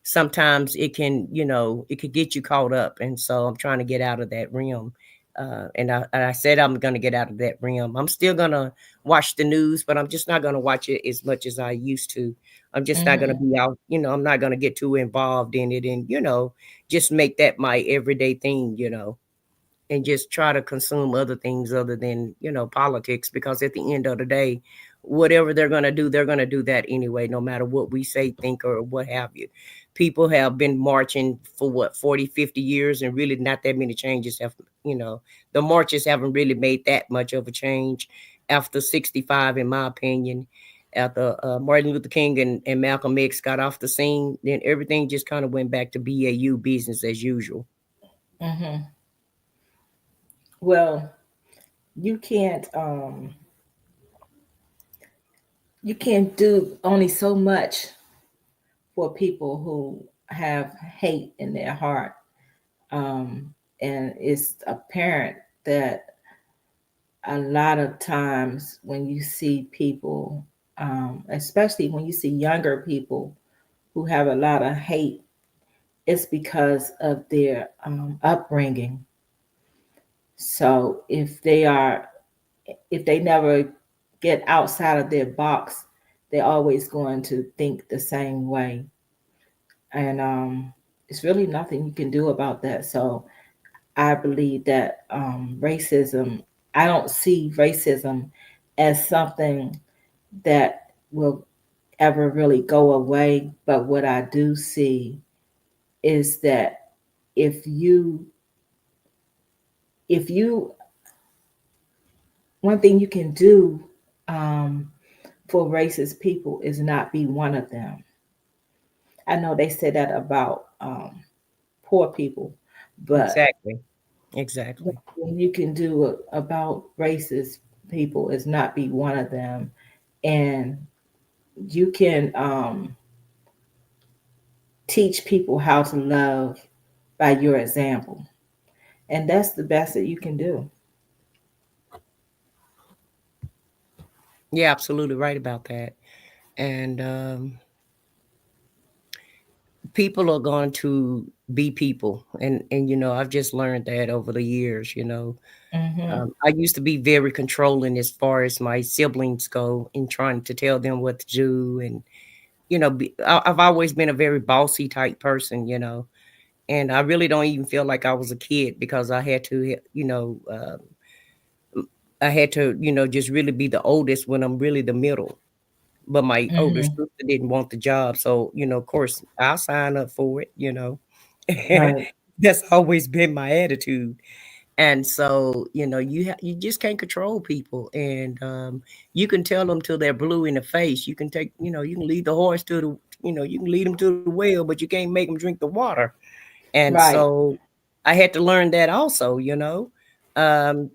sometimes it could get you caught up. And so I'm trying to get out of that realm. And I said I'm going to get out of that realm. I'm still going to watch the news, but I'm just not going to watch it as much as I used to. I'm just not going to Mhm. be out, I'm not going to get too involved in it and, just make that my everyday thing, and just try to consume other things other than, politics, because at the end of the day, whatever they're going to do that anyway, no matter what we say, think, or what have you. People have been marching for what, 40, 50 years, and really not that many changes have, the marches haven't really made that much of a change after 65, in my opinion. After Martin Luther King and Malcolm X got off the scene, then everything just kind of went back to BAU, business as usual. Mhm. Well, you can't you can't do only so much for people who have hate in their heart. And it's apparent that a lot of times when you see people, especially when you see younger people who have a lot of hate, it's because of their upbringing. So if they never get outside of their box, they're always going to think the same way. And it's really nothing you can do about that. So I believe that racism, I don't see racism as something that will ever really go away. But what I do see is that if you, if you, one thing you can do um, for racist people is not be one of them. I know they say that about poor people, but Exactly. what Exactly. you can do about racist people is not be one of them, and you can teach people how to love by your example, and that's the best that you can do. You're absolutely right about that. And people are going to be people, and I've just learned that over the years. Hmm. I used to be very controlling as far as my siblings go, in trying to tell them what to do, and I've always been a very bossy type person, and I really don't even feel like I was a kid because I had to just really be the oldest when I'm really the middle. but my older Mhm. sister didn't want the job. So, of course, I'll sign up for it. Right. That's always been my attitude. And so, you just can't control people, and you can tell them till they're blue in the face. You can take, you can lead the horse to the, you can lead them to the well, but you can't make them drink the water. And Right. so, I had to learn that also. Mind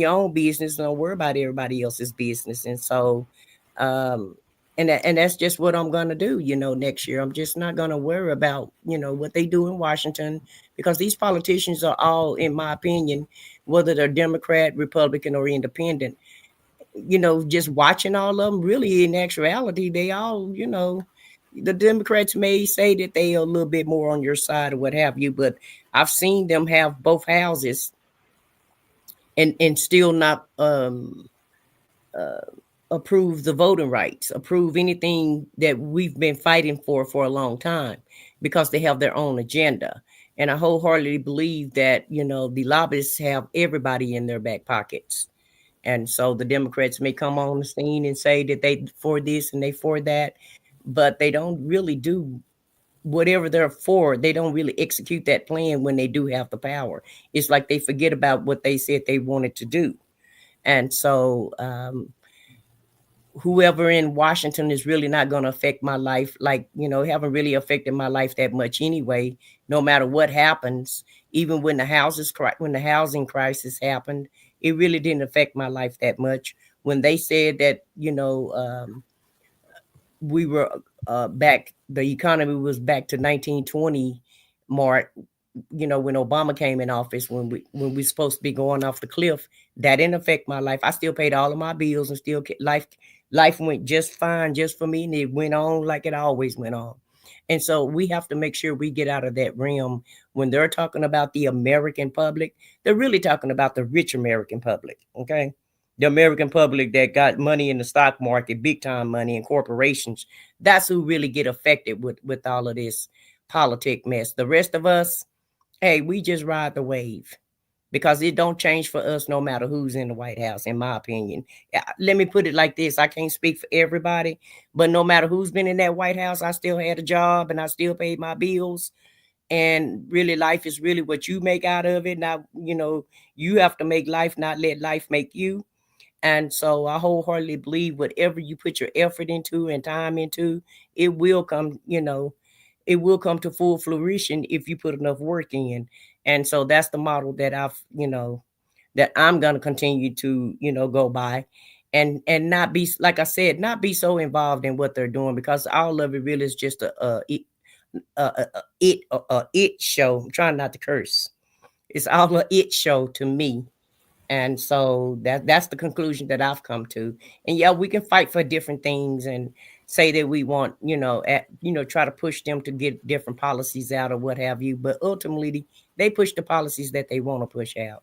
your own business. Don't worry about everybody else's business. And so, um, and that's just what I'm gonna do. Next year, I'm just not gonna worry about what they do in Washington, because these politicians are all, in my opinion, whether they're Democrat, Republican, or Independent. Just watching all of them, really, in actuality, they all, the Democrats may say that they are a little bit more on your side or what have you, but I've seen them have both houses and still not approve the voting rights, approve anything that we've been fighting for a long time, because they have their own agenda. And I wholeheartedly believe that, the lobbyists have everybody in their back pockets. And so the Democrats may come on the scene and say that they for this and they for that, but they don't really do whatever they're for. They don't really execute that plan when they do have the power. It's like they forget about what they said they wanted to do. And so whoever in Washington is really not going to affect my life, like, haven't really affected my life that much anyway, no matter what happens. Even when the housing crisis happened, it really didn't affect my life that much. When they said that, we were back, the economy was back to 1920 mark, when Obama came in office, when we supposed to be going off the cliff, that didn't affect my life. I still paid all of my bills, and still life went just fine just for me, and it went on like it always went on. And so we have to make sure we get out of that realm. When they're talking about the American public, they're really talking about the rich American public, okay? The American public that got money in the stock market, big time money, and corporations. That's who really get affected with all of this politic mess. The rest of us, hey, we just ride the wave, because it don't change for us no matter who's in the White House, in my opinion. Let me put it like this. I can't speak for everybody, but no matter who's been in that White House, I still had a job and I still paid my bills. And really, life is really what you make out of it. Now, you have to make life, not let life make you. And so I wholeheartedly believe whatever you put your effort into and time into, it will come, it will come to full fruition if you put enough work in. And so that's the model that that I'm going to continue to, go by, and not be, like I said, not be so involved in what they're doing, because all of it really is just it show. I'm trying not to curse. It's all a it show to me. And so that's the conclusion that I've come to. And yeah, we can fight for different things and say that we want, try to push them to get different policies out or what have you. But ultimately, they push the policies that they want to push out.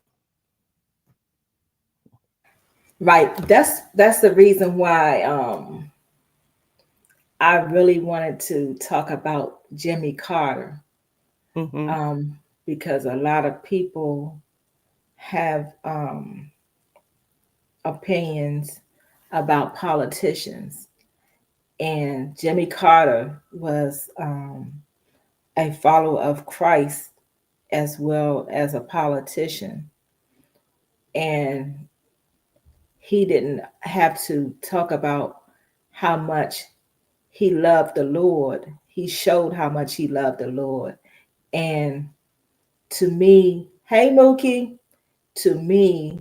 Right. That's the reason why I really wanted to talk about Jimmy Carter, because a lot of people have opinions about politicians, and Jimmy Carter was a follower of Christ as well as a politician, and he didn't have to talk about how much he loved the Lord. He showed how much he loved the Lord. And to me, hey Mookie, to me,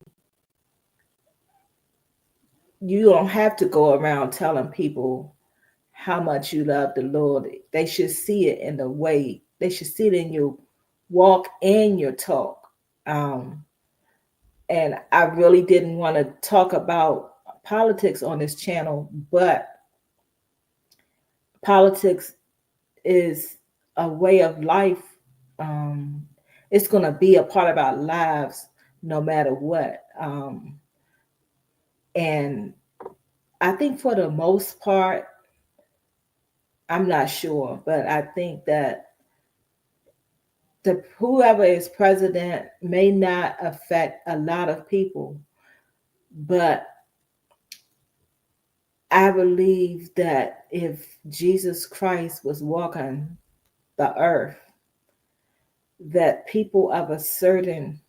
you don't have to go around telling people how much you love the Lord. They should see it in the way, they should see it in your walk and your talk. And I really didn't want to talk about politics on this channel, but politics is a way of life. It's going to be a part of our lives no matter what. And I think for the most part, I'm not sure, but I think that whoever is president may not affect a lot of people, but I believe that if Jesus Christ was walking the earth, that people of a certain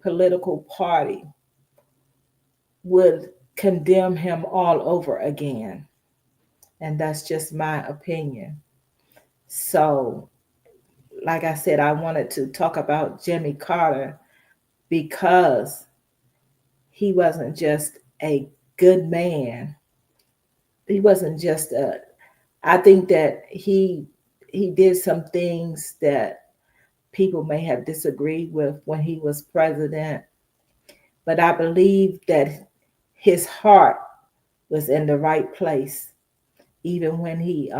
political party would condemn him all over again. And that's just my opinion. So, like I said, I wanted to talk about Jimmy Carter because he wasn't just a good man. He wasn't just a, I think that he did some things that people may have disagreed with when he was president, but I believe that his heart was in the right place, even when he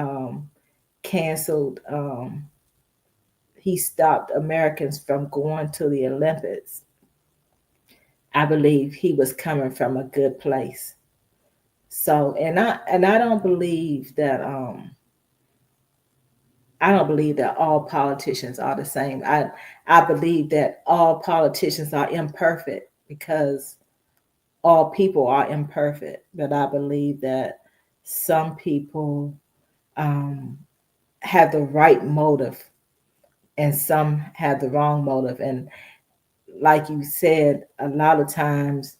canceled, he stopped Americans from going to the Olympics. I believe he was coming from a good place. So, and I don't believe that all politicians are the same. I believe that all politicians are imperfect because all people are imperfect. But I believe that some people have the right motive and some have the wrong motive. And like you said, a lot of times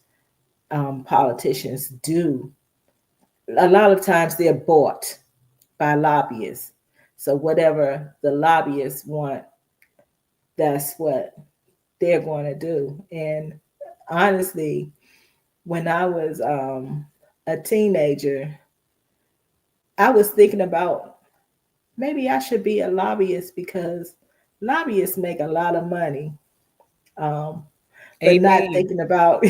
politicians do. A lot of times they're bought by lobbyists. So whatever the lobbyists want, that's what they're going to do. And honestly, when I was a teenager, I was thinking about maybe I should be a lobbyist because lobbyists make a lot of money. But not Amen. thinking about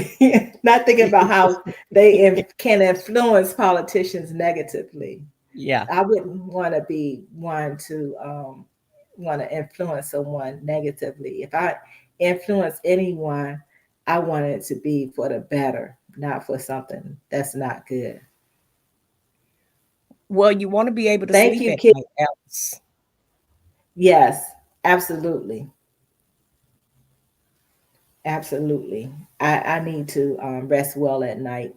how they can influence politicians negatively. Yeah. I wouldn't want to be one to want to influence someone negatively. If I influence anyone, I want it to be for the better, not for something that's not good. Well, you want to be able to Thank sleep you, at kid. night, Alice. Yes, absolutely. Absolutely. I need to rest well at night.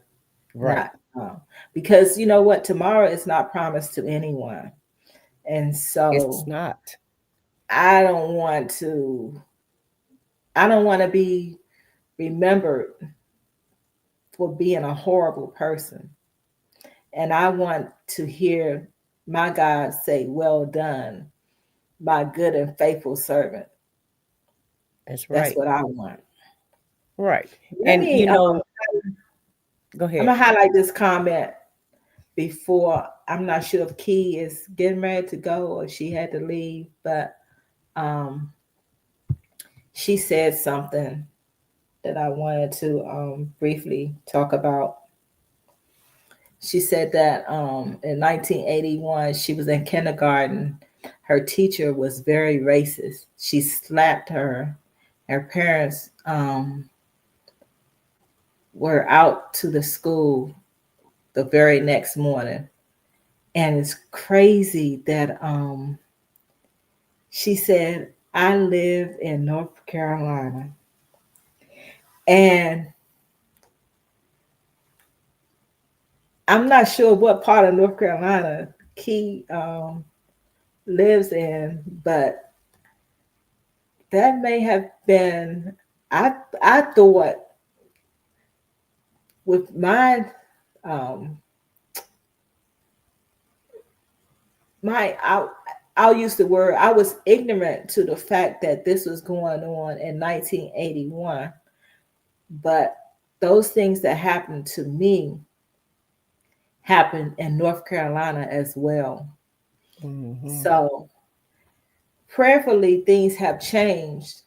Right. Not because you know what, tomorrow is not promised to anyone. And It's so not. I don't want to be remembered for being a horrible person. And I want to hear my God say, "Well done, my good and faithful servant." That's That's right. what I want. Right. Let And me go I'm ahead. gonna highlight this comment before. I'm not sure if Key is getting ready to go or she had to leave, but she said something that I wanted to briefly talk about. She said that in 1981, she was in kindergarten. Her teacher was very racist. She slapped her. Her parents were out to the school the very next morning. And it's crazy that she said, I live in North Carolina. And I'm not sure what part of North Carolina Key lives in, but that may have been, I thought with my I'll use the word, I was ignorant to the fact that this was going on in 1981. But those things that happened to me happened in North Carolina as well. Mhm. So prayerfully, things have changed.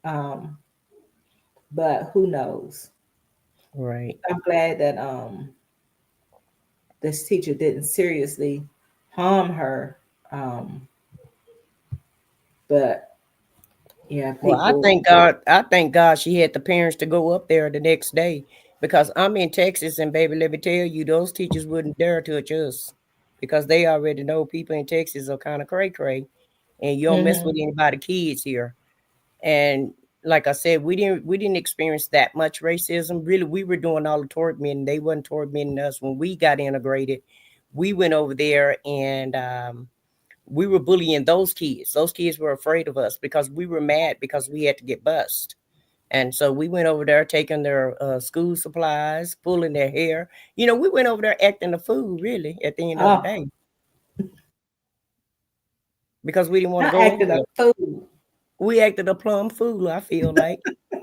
But who knows? Right. I'm glad that this teacher didn't seriously harm her. But yeah, Well, I people. thank God. I thank God she had the parents to go up there the next day because I'm in Texas, and baby, let me tell you, those teachers wouldn't dare touch us because they already know people in Texas are kind of cray cray, and you don't mess with Mhm. anybody kids here. And like I said, we didn't experience that much racism. Really, we were doing all the tormenting. They wasn't tormenting us when we got integrated. we went over there and we were bullying those kids. Those kids were afraid of us because we were mad because we had to get bused. And so we went over there taking their school supplies, pulling their hair. You know, we went over there acting a fool, really, at the end of the day. Because we didn't want to go over there. A fool. We acted a plumb fool, I feel like,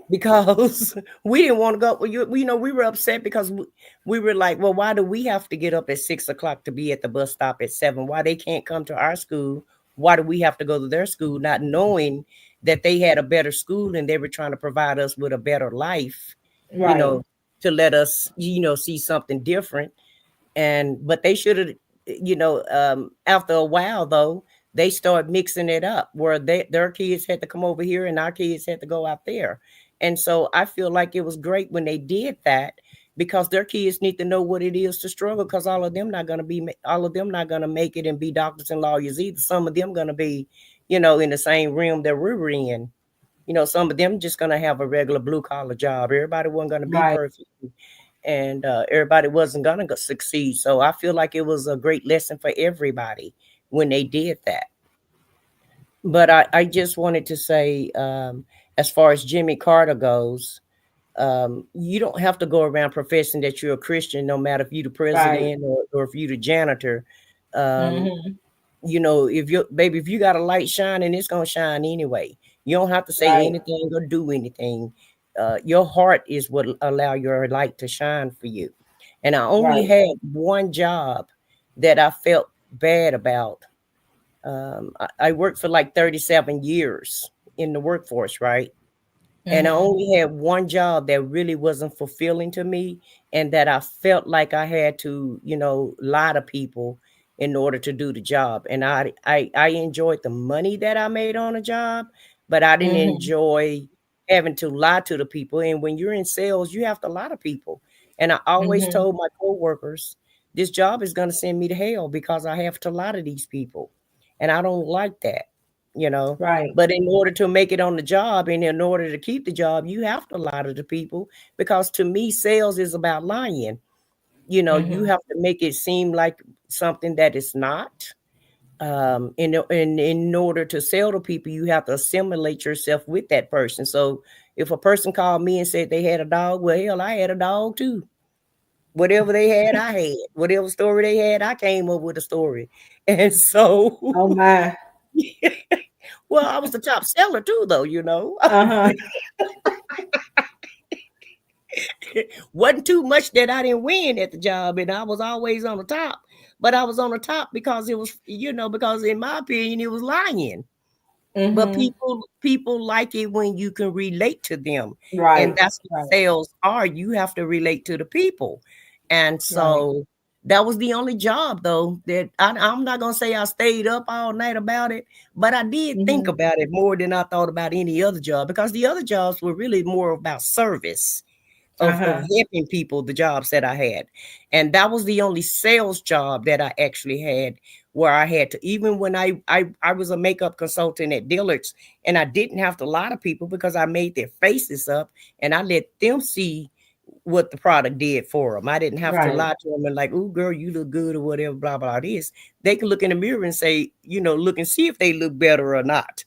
because we didn't want to go. You know, we were upset because we were like, well, why do we have to get up at 6 o'clock to be at the bus stop at 7? Why they can't come to our school? Why do we have to go to their school, not knowing that they had a better school and they were trying to provide us with a better life, Right. you know, to let us, you know, see something different. But they should have, you know, after a while, though, they started mixing it up where their kids had to come over here and our kids had to go out there. And so I feel like it was great when they did that, because their kids need to know what it is to struggle, because all of them not going to make it and be doctors and lawyers either. Some of them going to be, you know, in the same realm that we're in. You know, some of them just going to have a regular blue collar job. Everybody wasn't going to be perfect, and everybody wasn't going to succeed. So I feel like it was a great lesson for everybody when they did that. But I just wanted to say, as far as Jimmy Carter goes, you don't have to go around professing that you're a Christian, no matter if you're the president or if you're the janitor. You know, if you got a light shining, it's going to shine anyway. You don't have to say anything or do anything. Your heart is what allow your light to shine for you. And I only had one job that I felt bad about. I worked for like 37 years in the workforce, right? And I only had one job that really wasn't fulfilling to me, and that I felt like I had to, you know, lie to people in order to do the job. And I enjoyed the money that I made on a job, but I didn't enjoy having to lie to the people. And when you're in sales, you have to lie to people. And I always told my coworkers, this job is going to send me to hell because I have to lie to these people. And I don't like that, you know. But in order to make it on the job and in order to keep the job, you have to lie to the people, because to me, sales is about lying. You know, you have to make it seem like something that it's not. In order to sell to people, you have to assimilate yourself with that person. So if a person called me and said they had a dog, well, hell, I had a dog too. Whatever they had, I had. Whatever story they had, I came up with a story. And so, oh my. Well, I was the top seller too, though, you know. Wasn't too much that I didn't win at the job, and I was always on the top. But I was on the top because it was, you know, because in my opinion, it was lying. But people like it when you can relate to them. And that's what sales are. You have to relate to the people. And so that was the only job, though, that I'm not going to say I stayed up all night about it, but I did think about it more than I thought about any other job, because the other jobs were really more about service. Of helping people, the jobs that I had. And that was the only sales job that I actually had where I had to, even when I was a makeup consultant at Dillard's, and I didn't have to lie to people because I made their faces up and I let them see what the product did for them. I didn't have to lie to them and like, oh, girl, you look good or whatever, blah, blah, this. They can look in the mirror and say, you know, look and see if they look better or not.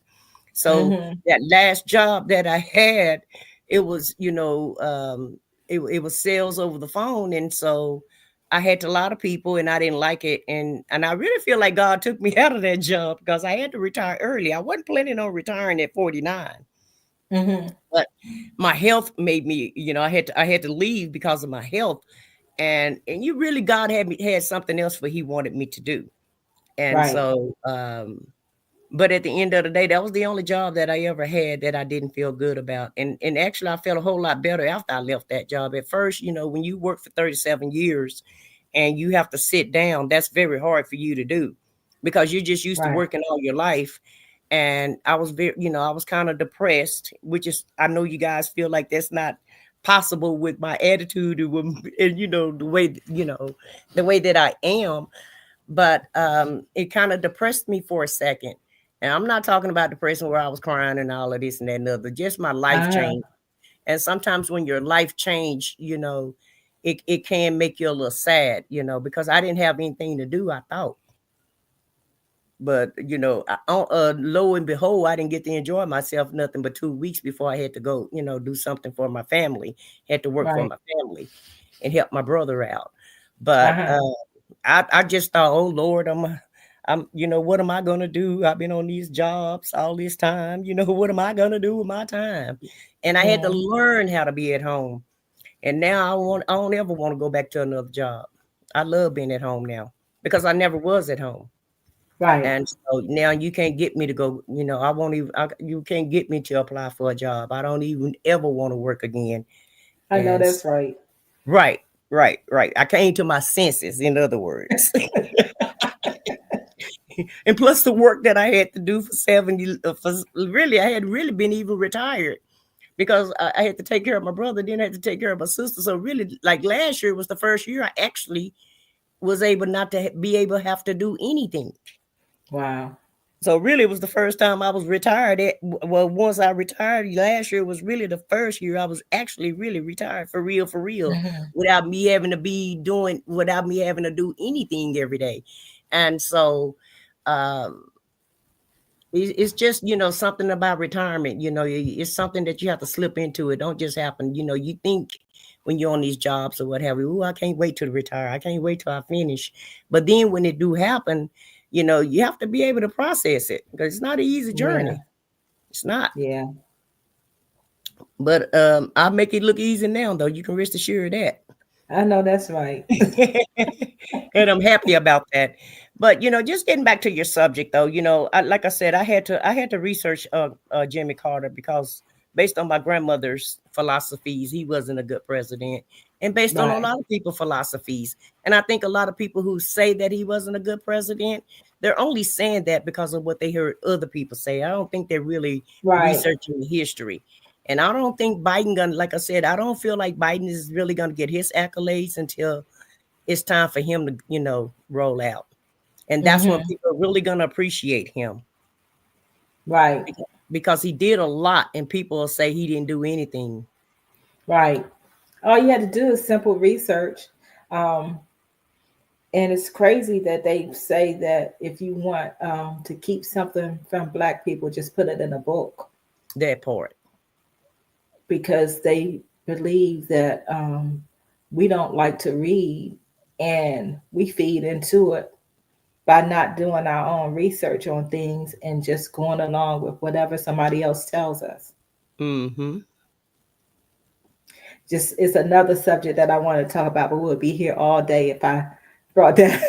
So that last job that I had, it was, you know, it was sales over the phone. And so I had to lie to people and I didn't like it. And I really feel like God took me out of that job because I had to retire early. I wasn't planning on retiring at 49. But my health made me, you know, I had to leave because of my health. And you really, God had something else for he wanted me to do. And so, but at the end of the day, that was the only job that I ever had that I didn't feel good about. And actually, I felt a whole lot better after I left that job. At first, you know, when you work for 37 years and you have to sit down, that's very hard for you to do because you're just used to working all your life. And I was very, you know, I was kind of depressed, which is, I know you guys feel like that's not possible with my attitude and you know, the way that I am. But it kind of depressed me for a second. And I'm not talking about depression where I was crying and all of this and that and other, just my life changed. And sometimes when your life change, you know, it can make you a little sad, you know, because I didn't have anything to do, I thought. But, you know, lo and behold, I didn't get to enjoy myself nothing but 2 weeks before I had to go, you know, do something for my family, had to work for Right. my family and help my brother out. But I just thought, oh Lord, I'm, you know, what am I gonna do? I've been on these jobs all this time. You know, what am I gonna do with my time? And I had to learn how to be at home. And now I don't ever want to go back to another job. I love being at home now because I never was at home. Right. And so now you can't get me to go, you know, you can't get me to apply for a job. I don't even ever want to work again. I know that's right. Right. I came to my senses, in other words. And plus the work that I had to do for 70, I had really been even retired because I had to take care of my brother, then I had to take care of my sister. So really, like last year was the first year I actually was able not to be able to have to do anything. Wow. So really, it was the first time I was retired. Once I retired last year was really the first year I was actually really retired for real, without me having to do anything every day. And so it's just, you know, something about retirement, you know, it's something that you have to slip into. It don't just happen. You know, you think when you're on these jobs or what have you, oh, I can't wait to retire. I can't wait till I finish. But then when it do happen, you know, you have to be able to process it because it's not an easy journey. Yeah. It's not. Yeah. But I'll make it look easy now, though. You can rest assured of that. I know that's right. And I'm happy about that. But, you know, just getting back to your subject, though, you know, like I said, I had to research Jimmy Carter because based on my grandmother's philosophies, he wasn't a good president. And based on a lot of people's philosophies. And I think a lot of people who say that he wasn't a good president, they're only saying that because of what they heard other people say. I don't think they're really researching the history. And I don't think Biden like I said, I don't feel like Biden is really gonna get his accolades until it's time for him to, you know, roll out. And that's when people are really gonna appreciate him. Right. Because he did a lot and people will say he didn't do anything. Right. All you had to do is simple research. And it's crazy that they say that if you want to keep something from Black people, just put it in a book. That part. Because they believe that we don't like to read and we feed into it by not doing our own research on things and just going along with whatever somebody else tells us. Just it's another subject that I want to talk about, but we'll be here all day if I brought that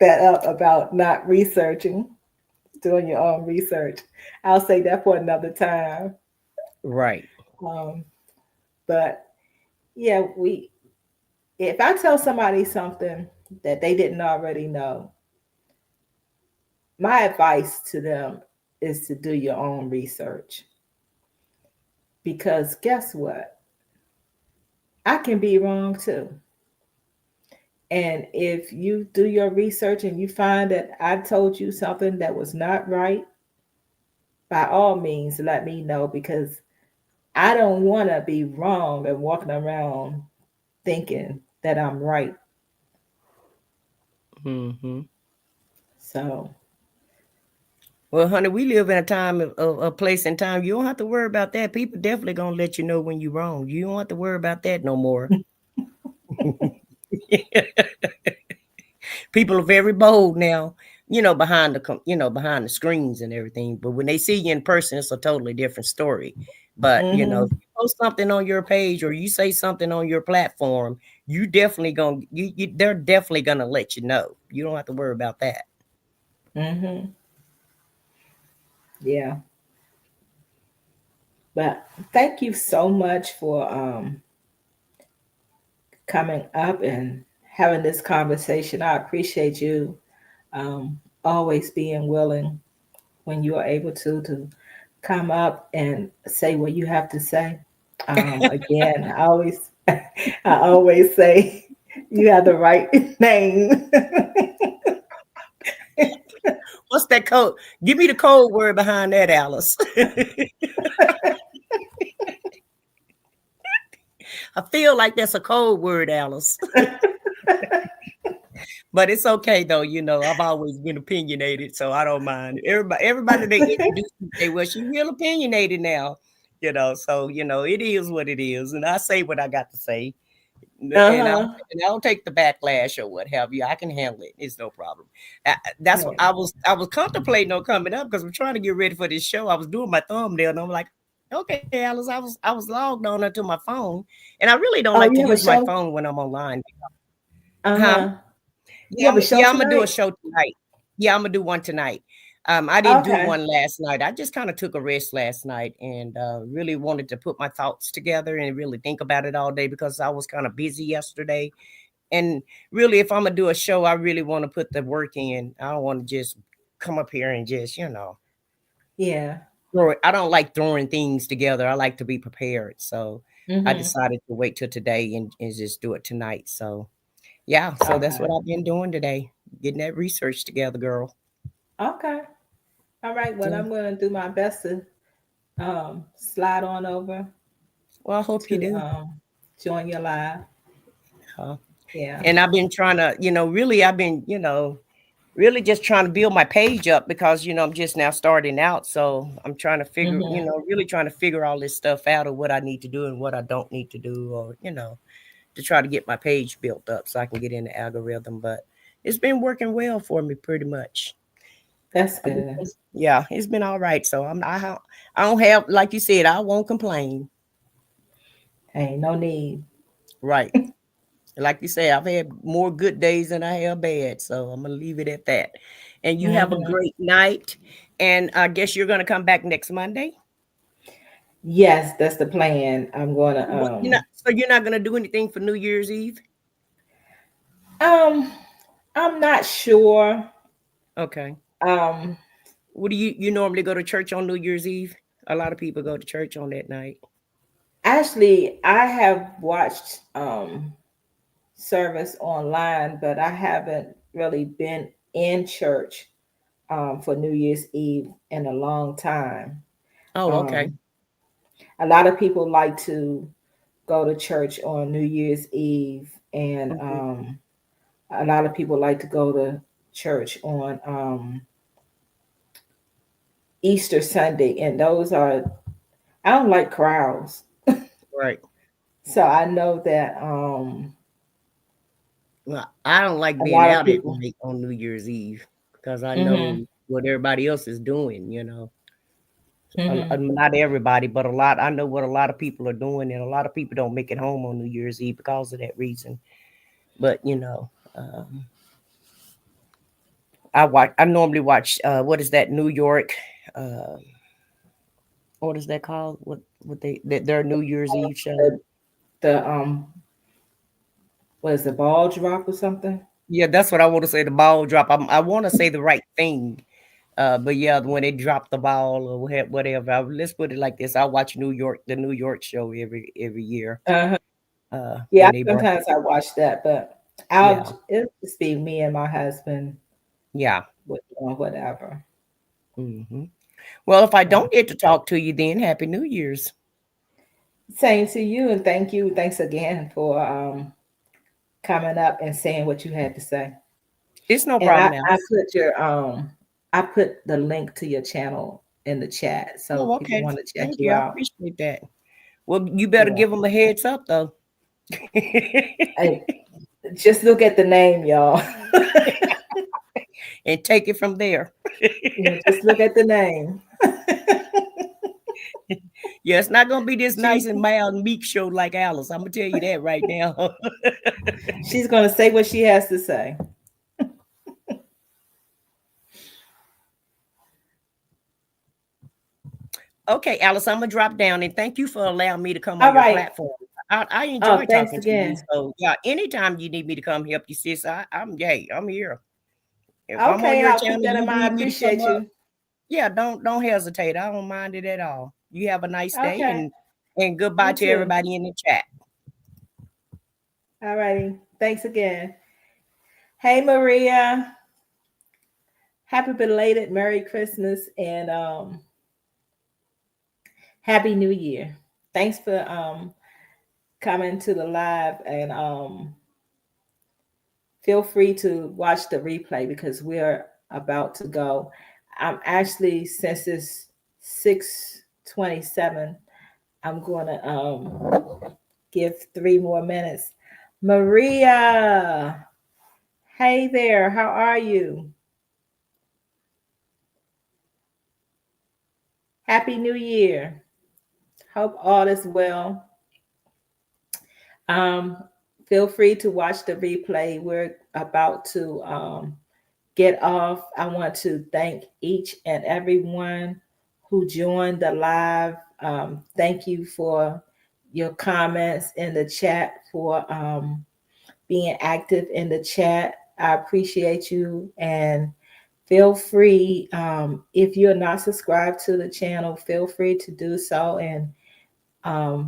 up about not researching, doing your own research. I'll say that for another time. Right. But yeah, if I tell somebody something that they didn't already know, my advice to them is to do your own research. Because guess what? I can be wrong too. And if you do your research and you find that I told you something that was not right, by all means, let me know, because I don't want to be wrong and walking around thinking that I'm right. So. Well, honey, we live in a time of a place and time. You don't have to worry about that. People definitely gonna let you know when you're wrong. You don't have to worry about that no more. People are very bold now, you know, behind the screens and everything. But when they see you in person, it's a totally different story. But you know, if you post something on your page or you say something on your platform, you definitely they're definitely gonna let you know. You don't have to worry about that. Yeah. But thank you so much for coming up and having this conversation. I appreciate you always being willing when you are able to come up and say what you have to say. Again, I always say you have the right name. What's that code? Give me the code word behind that, Alice. I feel like that's a code word, Alice. But it's okay though, you know. I've always been opinionated, so I don't mind. Everybody they introduce me say, "Well, she's real opinionated now," you know. So you know, it is what it is, and I say what I got to say, and Uh-huh. I don't take the backlash or what have you. I can handle it. It's no problem. That's what Right. I was contemplating on coming up because I'm trying to get ready for this show. I was doing my thumbnail, and I'm like, okay, Alice, I was logged on onto my phone, and I really don't Oh, like you to have a use my show? phone when I'm online. Huh? Uh-huh. You have a show Yeah, I'm gonna do a tonight? show tonight. Yeah, I'm gonna do one tonight. I didn't do Okay. one last night. I just kind of took a rest last night and really wanted to put my thoughts together and really think about it all day because I was kind of busy yesterday. And really, if I'm gonna do a show, I really want to put the work in. I don't want to just come up here and just, you know, Yeah. throw it. I don't like throwing things together. I like to be prepared. So I Mm-hmm. decided to wait till today and just do it tonight. So yeah, so that's Okay. what I've been doing today, getting that research together, girl. Okay. All right. Well, Yeah. I'm gonna do my best to slide on over Well, I hope you to do. join your live. Huh? Yeah. And I've been trying to, you know, really, I've been, you know, really just trying to build my page up because, you know, I'm just now starting out. So I'm trying to figure, you Mm-hmm. know, really trying to figure all this stuff out of what I need to do and what I don't need to do, or, you know, to try to get my page built up so I can get in the algorithm. But it's been working well for me pretty much. That's good. Yeah, it's been all right. So I don't have, like you said, I won't complain. Hey, no need. Right. Like you say, I've had more good days than I have bad. So I'm gonna leave it at that. And you have a Mm-hmm. great night. And I guess you're gonna come back next Monday. Yes, that's the plan. I'm gonna What so you're not gonna do anything for New Year's Eve? um I'm not sure. Okay. Um What do you normally go to church on New Year's Eve? A lot of people go to church on that night. Actually, I have watched service online, but I haven't really been in church for New Year's Eve in a long time. Oh, okay. Um, a lot of people like to go to church on New Year's Eve, and Mhm. a lot of people like to go to church on Easter Sunday, and those are I don't like crowds, Right. so I know that Well, I don't like a being lot of out at people. night on New Year's Eve because I Hmm. know what everybody else is doing, you know. Hmm. Not everybody, but a lot. I know what a lot of people are doing, and a lot of people don't make it home on New Year's Eve because of that reason. But you know, I normally watch. What is that? New York. Uh, what is that called? What their New Year's Eve show? The what is the ball drop or something? Yeah, that's what I want to say. The ball drop. I want to say the right thing. But yeah, when they drop the ball or whatever, let's put it like this: I watch the New York show every year. Uh-huh. Yeah, When they brought, sometimes I watch that, but yeah, it'll just be me and my husband yeah. with whatever. Hmm. Well, if I Yeah. don't get to talk to you, then Happy New Year's. Same to you, and thank you. Thanks again for coming up and saying what you had to say. It's no And problem, I Alice. put your I put the link to your channel in the chat, so Oh, people okay. want to check Thank you you. I out. appreciate that. Well, you better Yeah. give them a heads up, though. Hey, just look at the name, y'all. And take it from there. Yeah, just look at the name. Yeah, it's not gonna be this nice She, and mild and meek show like Alice. I'm gonna tell you that right now. she's gonna say what she has to say. Okay, Alice, I'm gonna drop down and thank you for allowing me to come All on your right. platform. I Oh, enjoy thanks talking to you. again. So yeah, anytime you need me to come help you, sis, I'm here. If I'm on Okay, your I'll keep channel, that in you mind. I need me to come appreciate up. you. Yeah, don't hesitate. I don't mind it at all. You have a nice day Okay, and goodbye you to too. everybody in the chat. All righty. Thanks again. Hey, Maria. Happy belated Merry Christmas and Happy New Year. Thanks for coming to the live, and feel free to watch the replay because we're about to go. I'm actually, since it's 6:27, I'm going to give 3 more minutes. Maria, hey there, how are you? Happy New Year. Hope all is well. Feel free to watch the replay. We're about to get off. I want to thank each and everyone who joined the live. Thank you for your comments in the chat, for being active in the chat. I appreciate you. And feel free, if you're not subscribed to the channel, feel free to do so and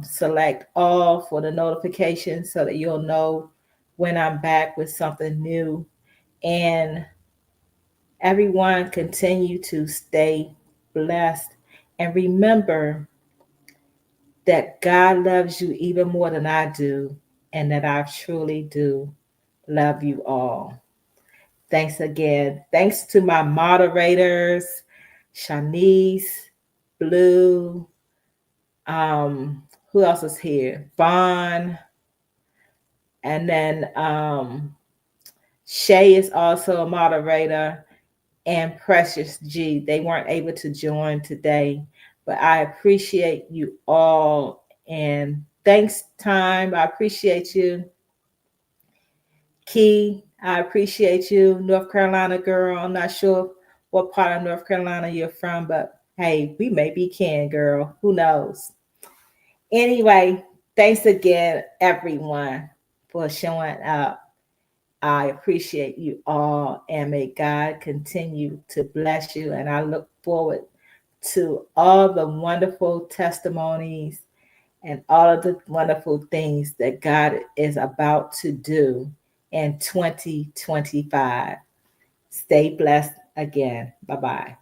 select all for the notifications so that you'll know when I'm back with something new. And everyone, continue to stay blessed. And remember that God loves you even more than I do, and that I truly do love you all. Thanks again. Thanks to my moderators, Shanice, Blue, who else is here? Vaughn. And then Shay is also a moderator, and Precious G. They weren't able to join today, but I appreciate you all. And thanks, Time. I appreciate you. Key, I appreciate you. North Carolina girl. I'm not sure what part of North Carolina you're from, but hey, we may be kin, girl. Who knows? Anyway, thanks again, everyone, for showing up. I appreciate you all, and may God continue to bless you. And I look forward to all the wonderful testimonies and all of the wonderful things that God is about to do in 2025. Stay blessed again. Bye-bye.